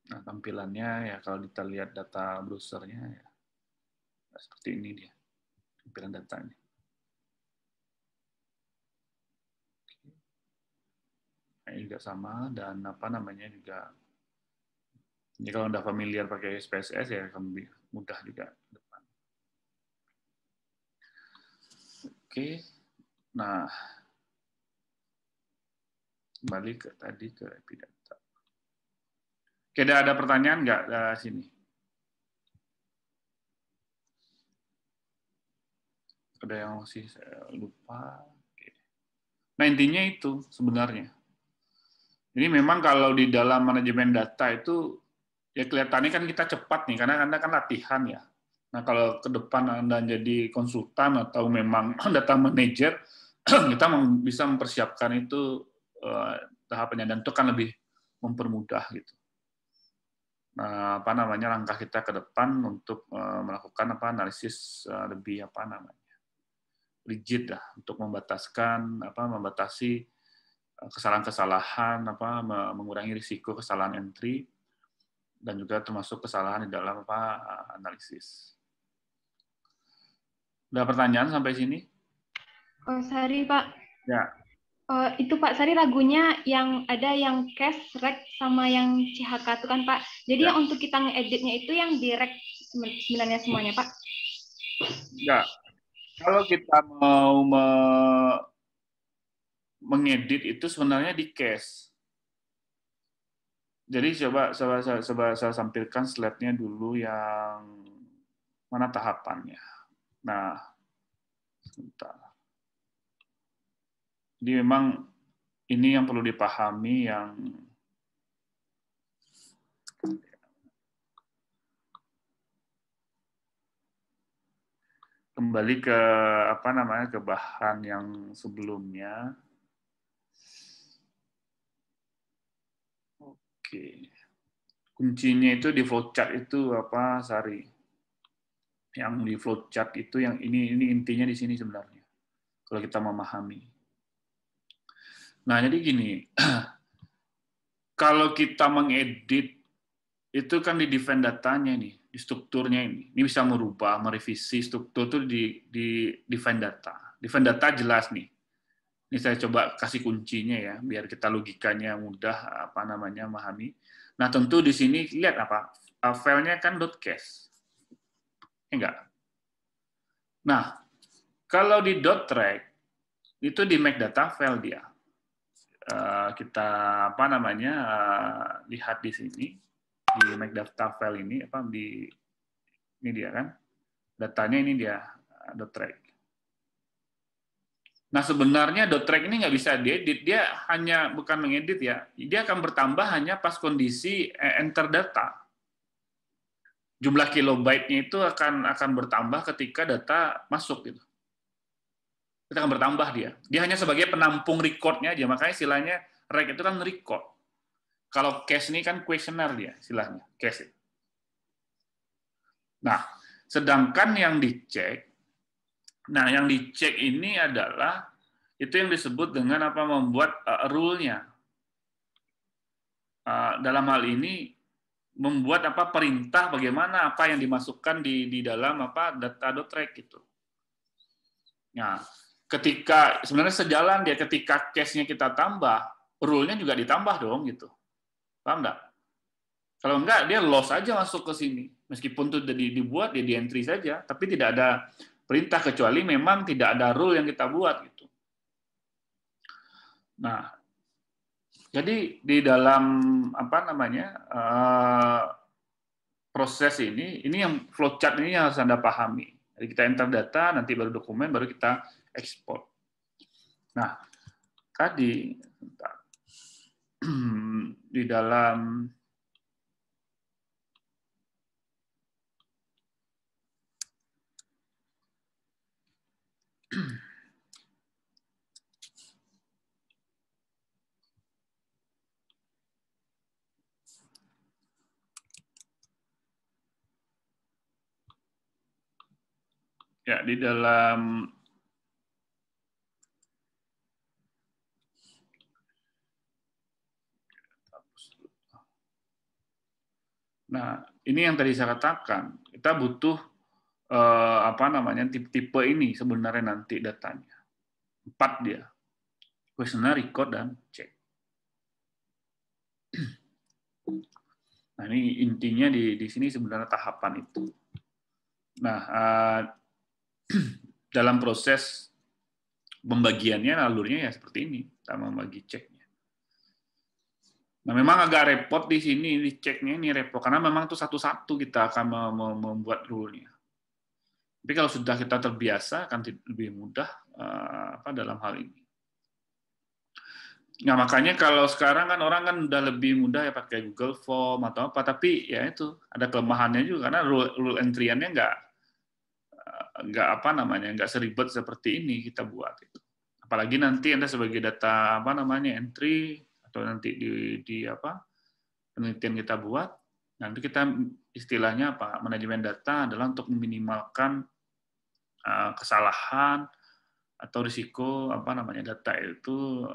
Nah, tampilannya ya kalau kita lihat data browsernya ya seperti ini dia tampilan datanya. Nah, ini juga sama dan apa namanya juga. Jadi kalau udah familiar pakai SPSS ya akan lebih mudah juga ke depan. Oke, nah kembali ke tadi ke Epidata. Oke, ada pertanyaan nggak dari sini? Ada yang masih saya lupa. Oke. Nah intinya itu sebenarnya. Jadi memang kalau di dalam manajemen data itu ya kelihatannya kan kita cepat nih karena Anda kan latihan ya. Nah kalau ke depan Anda jadi konsultan atau memang data manager, kita bisa mempersiapkan itu tahapannya dan itu kan lebih mempermudah gitu. Nah, apa namanya langkah kita ke depan untuk melakukan analisis lebih rigid lah untuk membatasi kesalahan-kesalahan mengurangi risiko kesalahan entry dan juga termasuk kesalahan di dalam analisis. Ada pertanyaan sampai sini? Oh, Sari, Pak. Ya. Itu Pak Sari lagunya yang ada yang cash, rec, sama yang CHK itu kan Pak. Jadi yang untuk kita ngeditnya itu yang direct sebenarnya semuanya Pak? Enggak. Kalau kita mau mengedit itu sebenarnya di cache. Jadi coba saya sampilkan slide-nya dulu yang mana tahapannya. Nah, sebentar. Jadi memang ini yang perlu dipahami yang kembali ke ke bahan yang sebelumnya. Oke. Kuncinya itu di flowchart itu apa, Sari? Yang di flowchart itu yang ini intinya di sini sebenarnya. Kalau kita memahami. Nah, jadi gini. Kalau kita mengedit itu kan di define datanya nih, di strukturnya ini. Ini bisa merubah, merevisi struktur itu di define data. Define data jelas nih. Ini saya coba kasih kuncinya ya, biar kita logikanya mudah memahami. Nah, tentu di sini lihat filenya kan .cache. Enggak. Nah, kalau di .track itu di make data file dia. Kita lihat di sini di make data file ini ini dia kan. Datanya ini dia .track. Nah, sebenarnya .track ini nggak bisa diedit, dia hanya bukan mengedit ya, dia akan bertambah hanya pas kondisi enter data. Jumlah kilobyte-nya itu akan bertambah ketika data masuk gitu. Itu akan bertambah dia. Dia hanya sebagai penampung record-nya aja, makanya istilahnya rec itu kan record. Kalau cache ini kan questionnaire dia, istilahnya cache. Nah, sedangkan yang dicek, yang dicek ini adalah itu yang disebut dengan membuat rule-nya. Dalam hal ini membuat perintah bagaimana apa yang dimasukkan di dalam data.track gitu. Nah, ketika sebenarnya sejalan dia ketika cache-nya kita tambah, rule-nya juga ditambah dong gitu. Paham nggak? Kalau enggak, dia loss aja masuk ke sini. Meskipun itu dibuat, dia di entry saja, tapi tidak ada perintah, kecuali memang tidak ada rule yang kita buat. Gitu. Nah, jadi di dalam proses ini yang flowchart ini yang harus Anda pahami. Jadi kita enter data, nanti baru dokumen, baru kita ekspor. Nah, tadi di dalam ya di dalam Nah, ini yang tadi saya katakan, kita butuh tipe ini sebenarnya nanti datanya. 4 dia. Questionnaire, record, dan check. Nah, ini intinya di sini sebenarnya tahapan itu. Nah, dalam proses pembagiannya alurnya ya seperti ini, kita membagi ceknya. Nah, memang agak repot di sini, di ceknya ini repot, karena memang itu satu-satu kita akan membuat rule-nya. Tapi kalau sudah kita terbiasa, akan lebih mudah dalam hal ini. Nah, makanya kalau sekarang kan orang kan udah lebih mudah ya pakai Google Form atau apa, tapi ya itu ada kelemahannya juga, karena rule entry-annya nggak seribet seperti ini kita buat itu. Apalagi nanti Anda sebagai data entry atau nanti di penelitian kita buat, nanti kita istilahnya manajemen data adalah untuk meminimalkan kesalahan atau risiko data itu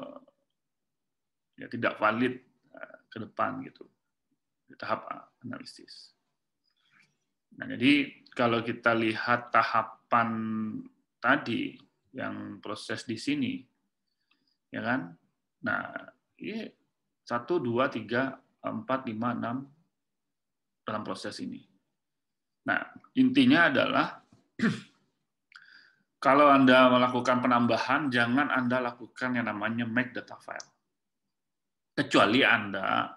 ya tidak valid ke depan gitu di tahap analisis. Nah, jadi kalau kita lihat tahapan tadi yang proses di sini, ya kan? Nah, ini 1, 2, 3, 4, 5, 6 dalam proses ini. Nah, intinya adalah kalau Anda melakukan penambahan, jangan Anda lakukan yang namanya make data file. Kecuali Anda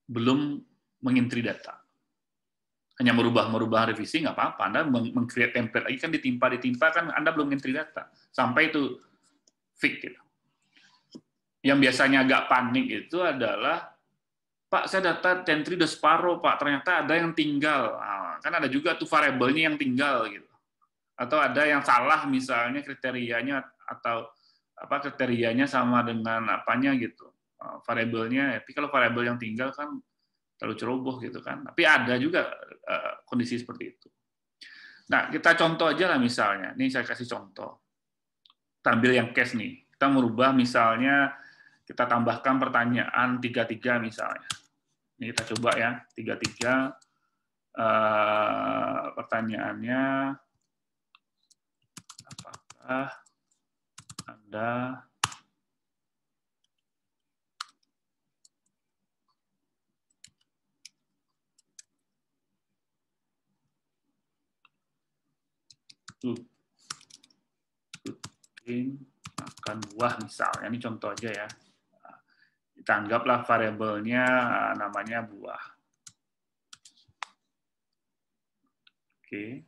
belum mengintri data. Hanya merubah revisi, nggak apa-apa. Anda meng-create template lagi, kan ditimpa kan Anda belum mengintri data. Sampai itu fix. Gitu. Yang biasanya agak panik itu adalah, Pak, saya data entry udah separuh, Pak. Ternyata ada yang tinggal. Nah, kan ada juga tuh variabelnya yang tinggal. Gitu. Atau ada yang salah misalnya kriterianya, atau kriterianya sama dengan apanya gitu. Variabelnya, tapi kalau variabel yang tinggal kan terlalu ceroboh gitu kan. Tapi ada juga kondisi seperti itu. Nah, kita contoh aja lah misalnya. Ini saya kasih contoh. Kita ambil yang case nih. Kita merubah misalnya, kita tambahkan pertanyaan 33 misalnya. Ini kita coba ya, 33 pertanyaannya, apakah Anda rutin makan buah misalnya, ini contoh aja ya. Kita anggaplah variabelnya namanya buah. Oke.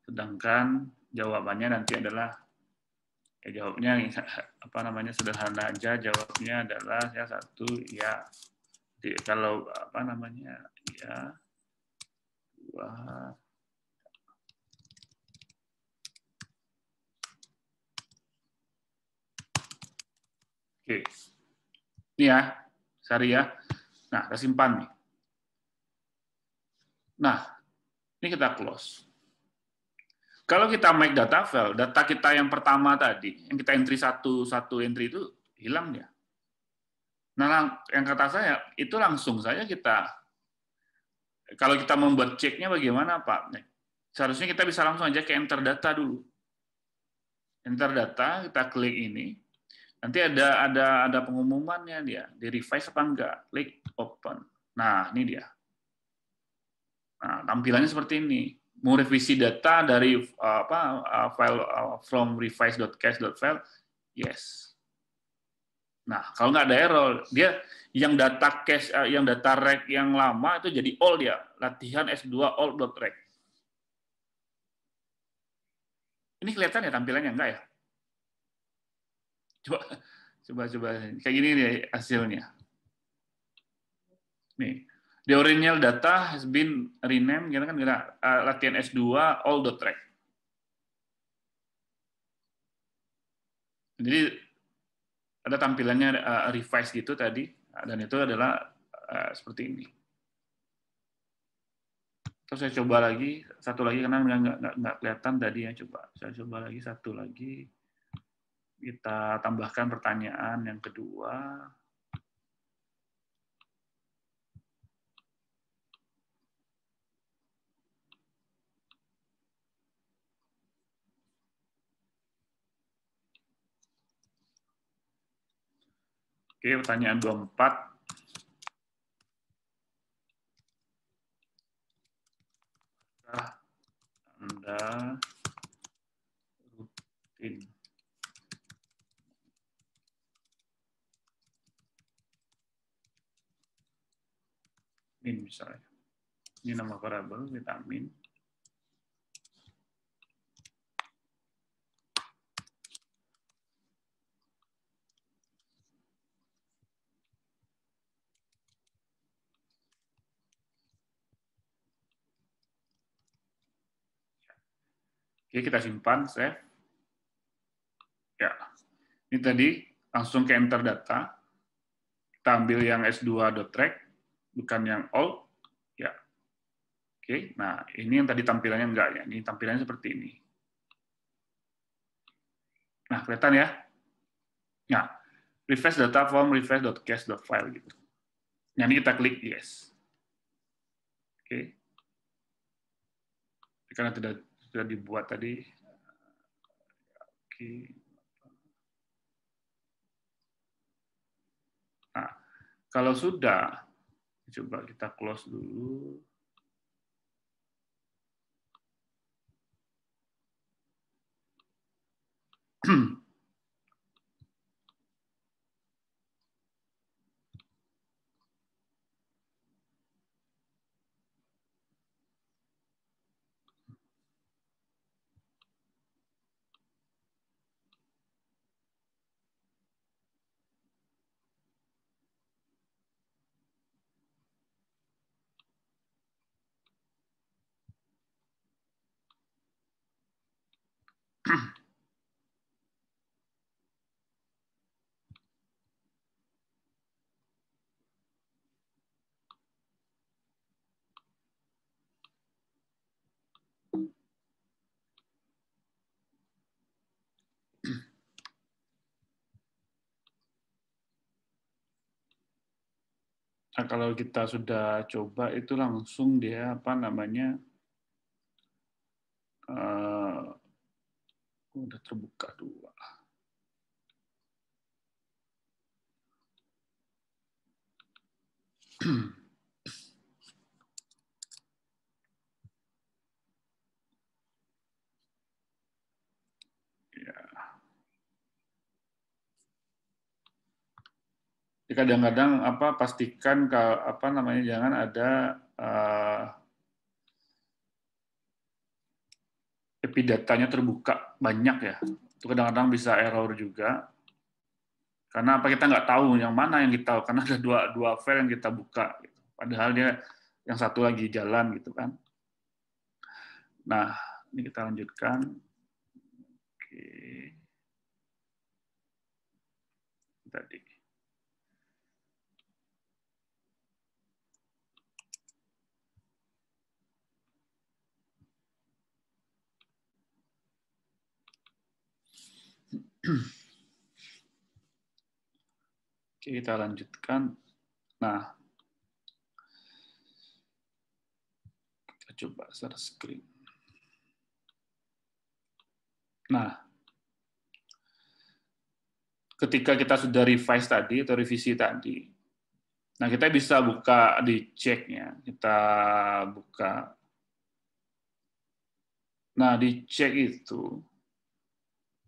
Sedangkan jawabannya nanti adalah jawabnya sederhana aja, jawabnya adalah ya 1 ya. Jadi, kalau ya buah. Oke. Ini ya, Sari ya. Nah, kita simpan nih. Nah, ini kita close. Kalau kita make data file, data kita yang pertama tadi, yang kita entry satu entry itu hilang dia. Nah, yang kata saya, itu langsung saja kita, kalau kita membuat ceknya bagaimana Pak? Seharusnya kita bisa langsung aja ke enter data dulu. Enter data, kita klik ini. Nanti ada pengumumannya dia, di revise apa enggak, klik open. Nah, ini dia. Nah, tampilannya seperti ini. Mau revisi data dari file from revise.cache.file, yes. Nah, kalau nggak ada error, dia yang data cache, yang data rec yang lama itu jadi all dia, latihan S2 all.rec. Ini kelihatan ya tampilannya enggak ya? Coba kayak gini nih hasilnya. Nih, the original data has been renamed, gitu kan, latihan S2 all.rec. Jadi ada tampilannya revise gitu tadi, dan itu adalah seperti ini. Terus saya coba lagi, satu lagi karena nggak kelihatan tadi ya, saya coba lagi satu lagi. Kita tambahkan pertanyaan yang kedua. Oke, pertanyaan 24. Anda rutin min misalnya. Ini nama variabel vitamin. Oke, kita simpan, save. Ya, ini tadi langsung ke enter data. Kita ambil yang S2.rec, bukan yang all. Ya, oke. Nah, ini yang tadi tampilannya enggak ya. Ini tampilannya seperti ini. Nah, kelihatan ya? Nah, refresh data from refresh.cache.file gitu. Nah, ini kita klik yes. Oke. Karena sudah dibuat tadi. Oke. Nah, kalau sudah, coba kita close dulu. Nah, kalau kita sudah coba itu langsung dia apa namanya udah terbuka dua. Ya. Kadang-kadang pastikan jangan ada API datanya terbuka banyak ya. Itu kadang-kadang bisa error juga. Karena kita nggak tahu yang mana yang kita tahu, karena ada dua file yang kita buka. Gitu. Padahal dia yang satu lagi jalan gitu kan. Nah, ini kita lanjutkan. Oke. Tadi. Oke, kita lanjutkan. Nah, kita coba share screen. Nah, ketika kita sudah revise tadi atau revisi tadi, nah kita bisa buka di cek-nya. Kita buka. Nah, di cek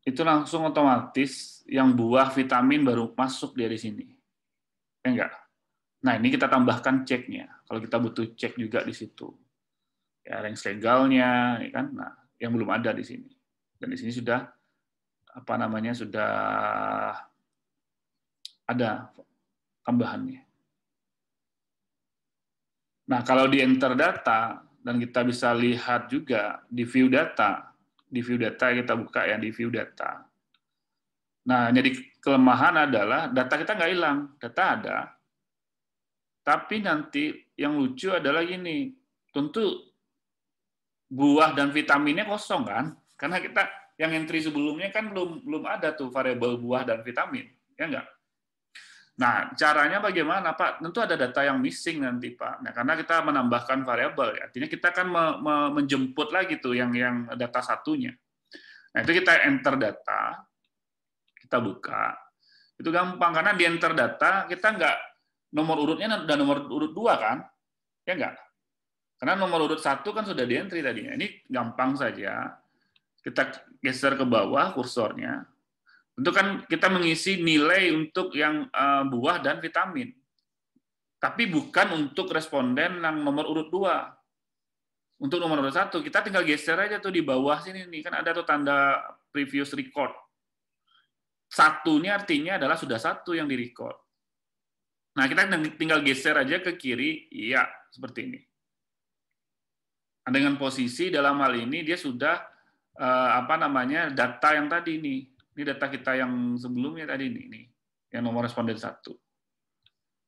itu langsung otomatis yang buah vitamin baru masuk dari sini. Ya enggak? Nah, ini kita tambahkan ceknya. Kalau kita butuh cek juga di situ. Ya, range legalnya, ya kan? Nah, yang belum ada di sini. Dan di sini sudah sudah ada tambahannya. Nah, kalau di enter data dan kita bisa lihat juga di view data kita buka ya di view data. Nah, jadi kelemahan adalah data kita nggak hilang, data ada. Tapi nanti yang lucu adalah gini, tentu buah dan vitaminnya kosong kan? Karena kita yang entry sebelumnya kan belum ada tuh variabel buah dan vitamin, ya enggak? Nah, caranya bagaimana, Pak? Tentu ada data yang missing nanti, Pak. Nah, karena kita menambahkan variabel, artinya kita akan menjemput lagi tuh yang data satunya. Nah, itu kita enter data, kita buka. Itu gampang, karena di enter data, kita nggak nomor urutnya dan nomor urut 2, kan? Ya nggak? Karena nomor urut 1 kan sudah di entry tadinya. Ini gampang saja. Kita geser ke bawah kursornya. Tentu kan kita mengisi nilai untuk yang buah dan vitamin. Tapi bukan untuk responden yang nomor urut 2. Untuk nomor urut 1, kita tinggal geser aja tuh di bawah sini nih. Kan ada tuh tanda previous record. Satunya artinya adalah sudah 1 yang di-record. Nah, kita tinggal geser aja ke kiri, iya, seperti ini. Nah, dengan posisi dalam hal ini dia sudah data yang tadi nih. Ini data kita yang sebelumnya tadi nih, yang nomor responden 1.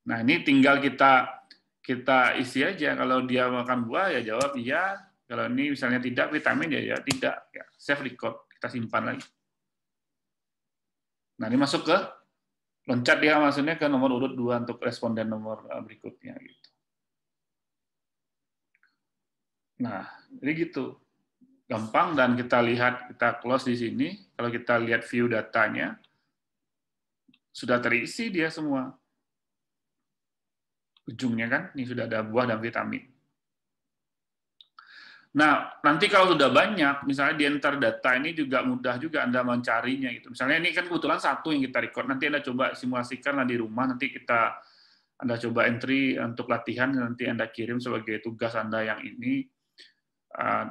Nah, ini tinggal kita isi aja. Kalau dia makan buah ya jawab iya. Kalau ini misalnya tidak vitamin ya tidak. Ya, save record, kita simpan lagi. Nah, ini masuk ke loncat dia maksudnya ke nomor urut 2 untuk responden nomor berikutnya gitu. Nah, jadi gitu. Gampang, dan kita lihat, kita close di sini. Kalau kita lihat view datanya, sudah terisi dia semua. Ujungnya kan, ini sudah ada buah dan vitamin. Nah, nanti kalau sudah banyak, misalnya di enter data ini juga mudah juga Anda mencarinya gitu. Misalnya ini kan kebetulan 1 yang kita record, nanti Anda coba simulasikan di rumah, nanti Anda coba entry untuk latihan, nanti Anda kirim sebagai tugas Anda yang ini.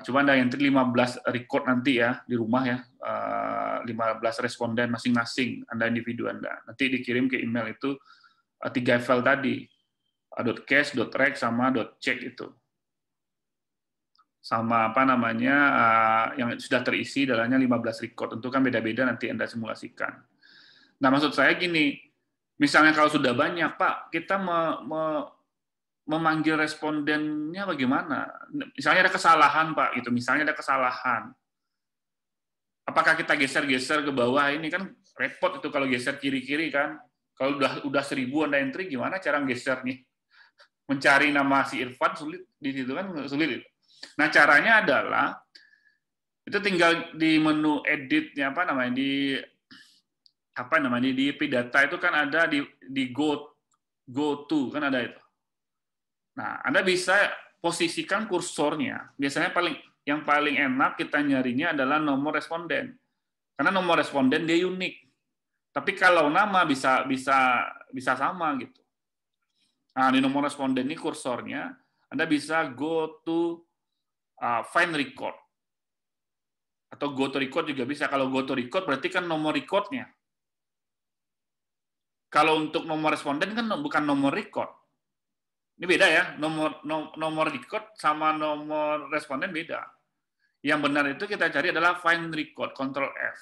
Coba Anda entry 15 record nanti ya di rumah ya, 15 responden masing-masing Anda individu Anda. Nanti dikirim ke email itu 3 file tadi, .cache, .rec sama .check itu. Sama yang sudah terisi dalamnya 15 record. Tentu kan beda-beda nanti Anda simulasikan. Nah, maksud saya gini, misalnya kalau sudah banyak, Pak, kita memanggil respondennya bagaimana? Misalnya ada kesalahan, Pak, gitu. Misalnya ada kesalahan. Apakah kita geser-geser ke bawah? Ini kan repot itu kalau geser kiri-kiri kan. Kalau udah 1000 Anda entry, gimana cara geser nih? Mencari nama si Irfan sulit di situ kan, sulit itu. Nah, caranya adalah itu tinggal di menu editnya di IP data itu kan ada di go to kan ada itu. Nah, Anda bisa posisikan kursornya. Biasanya yang paling enak kita nyarinya adalah nomor responden. Karena nomor responden dia unik. Tapi kalau nama bisa sama gitu. Nah, di nomor responden ini kursornya Anda bisa go to find record. Atau go to record juga bisa. Kalau go to record berarti kan nomor recordnya. Kalau untuk nomor responden kan bukan nomor record. Ini beda ya, nomor record sama nomor responden beda. Yang benar itu kita cari adalah find record, Ctrl F.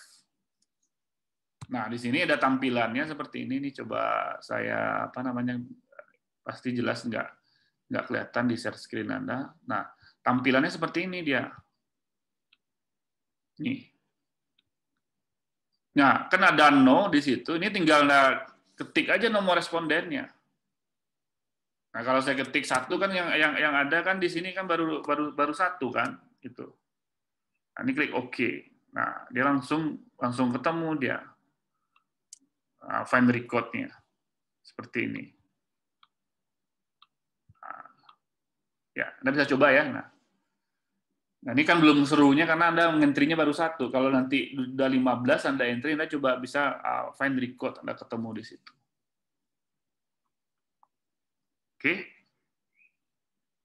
Nah, di sini ada tampilannya seperti ini. Ini coba saya pasti jelas nggak kelihatan di share screen Anda. Nah, tampilannya seperti ini dia. Nih. Nah, kan ada no di situ. Ini tinggal ketik aja nomor respondennya. Nah, kalau saya ketik 1 kan yang ada kan di sini kan baru 1 kan, gitu. Nah, ini klik OK. Nah, dia langsung ketemu dia. find record-nya. Seperti ini. Ya, Anda bisa coba ya. Nah, ini kan belum serunya karena Anda entry-nya baru 1. Kalau nanti udah 15 Anda entry, Anda coba bisa find record, Anda ketemu di situ. Oke.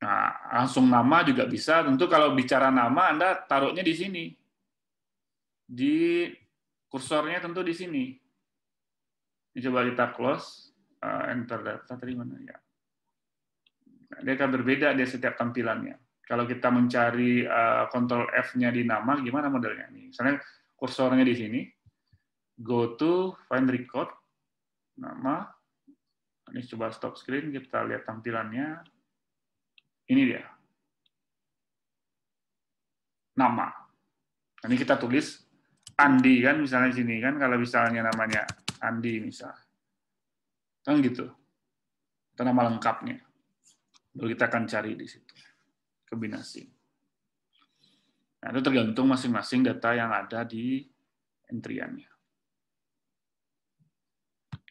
Nah, langsung nama juga bisa. Tentu kalau bicara nama, Anda taruhnya di sini. Di kursornya tentu di sini. Ini coba kita close, enter data, tadi mana ya. Nah, dia akan berbeda di setiap tampilannya. Kalau kita mencari Ctrl F-nya di nama, gimana modelnya? Nih, misalnya kursornya di sini, go to find record, nama, ini coba stop screen, kita lihat tampilannya. Ini dia. Nama. Ini kita tulis Andi kan, misalnya di sini kan, kalau misalnya namanya Andi misal. Kan gitu. Itu nama lengkapnya. Lalu kita akan cari di situ. Kombinasi. Nah, itu tergantung masing-masing data yang ada di entry-annya.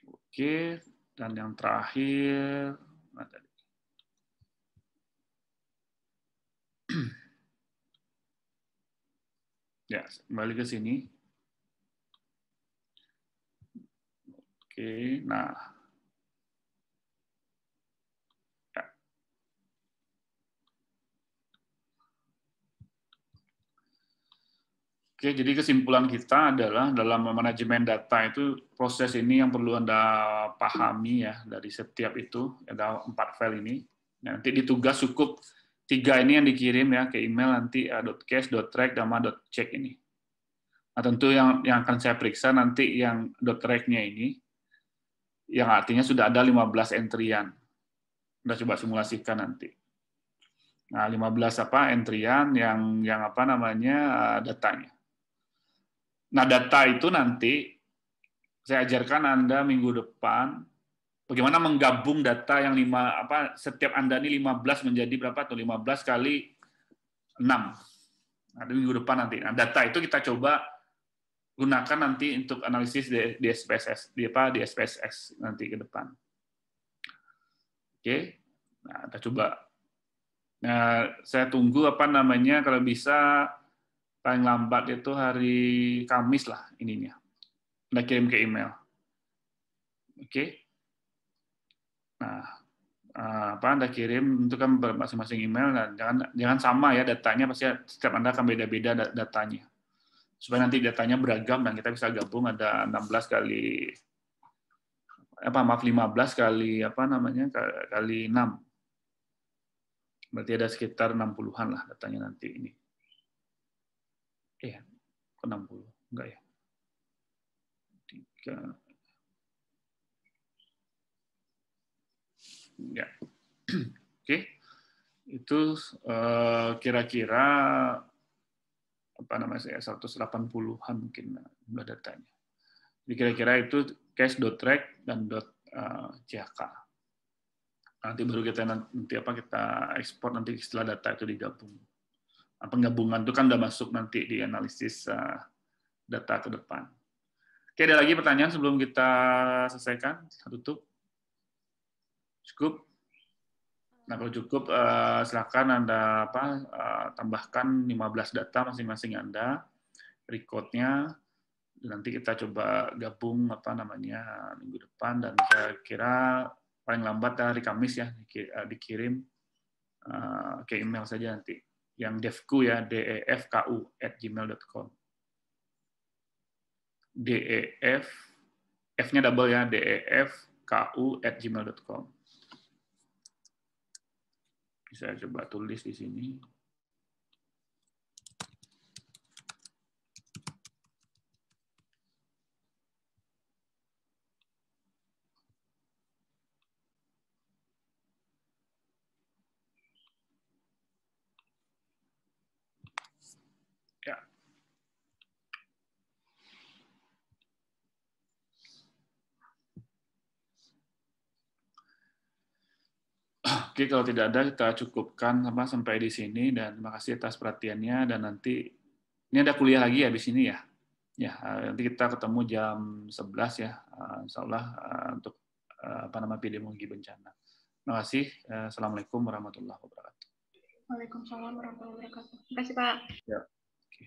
Oke, dan yang terakhir, ya, kembali ke sini. Oke, nah. Ya. Oke, jadi kesimpulan kita adalah dalam manajemen data itu proses ini yang perlu Anda pahami ya dari setiap itu, ada 4 file ini. Nah, nanti di tugas cukup 3 ini yang dikirim ya ke email nanti .cache, .track, sama .check ini. Nah, tentu yang akan saya periksa nanti yang .track-nya ini, yang artinya sudah ada 15 entryan. Anda coba simulasikan nanti. Nah, 15 entryan yang apa namanya datanya. Nah, data itu nanti saya ajarkan Anda minggu depan bagaimana menggabung data yang setiap Anda ini 15 menjadi berapa tuh? 15 kali 6. Nah, minggu depan nanti. Nah, data itu kita coba gunakan nanti untuk analisis di SPSS, di SPSS nanti ke depan. Oke. Nah, kita coba. Nah, saya tunggu kalau bisa paling lambat itu hari Kamis lah ininya. Anda kirim ke email. Oke. Nah, Anda kirim itu kan masing-masing email dan jangan sama ya datanya, pasti setiap Anda akan beda-beda datanya. Supaya nanti datanya beragam dan kita bisa gabung ada 15 kali 15 kali kali 6. Berarti ada sekitar 60-an lah datanya nanti ini. Ke 60, enggak ya? 3. Ya. Oke. Itu kira-kira 180-an mungkin jumlah datanya. Jadi kira-kira itu cache.track dan .chk. Nanti baru kita ekspor nanti setelah data itu digabung. Nah, penggabungan itu kan udah masuk nanti di analisis data ke depan. Oke, ada lagi pertanyaan sebelum kita selesaikan? Tutup. Cukup? Nah, kalau cukup, silakan Anda tambahkan 15 data masing-masing Anda, record-nya, nanti kita coba gabung minggu depan, dan saya kira paling lambat hari Kamis ya dikirim ke email saja nanti. Yang devku ya, defku@gmail.com. DEF, F-nya double ya, defku@gmail.com. Saya coba tulis di sini. Ya. Oke, kalau tidak ada kita cukupkan sampai di sini dan terima kasih atas perhatiannya, dan nanti ini ada kuliah lagi ya di sini ya. Ya, nanti kita ketemu jam 11 ya, insya Allah untuk epidemiologi bencana. Terima kasih. Assalamualaikum warahmatullahi wabarakatuh. Waalaikumsalam warahmatullahi wabarakatuh. Terima kasih Pak. Ya. Oke.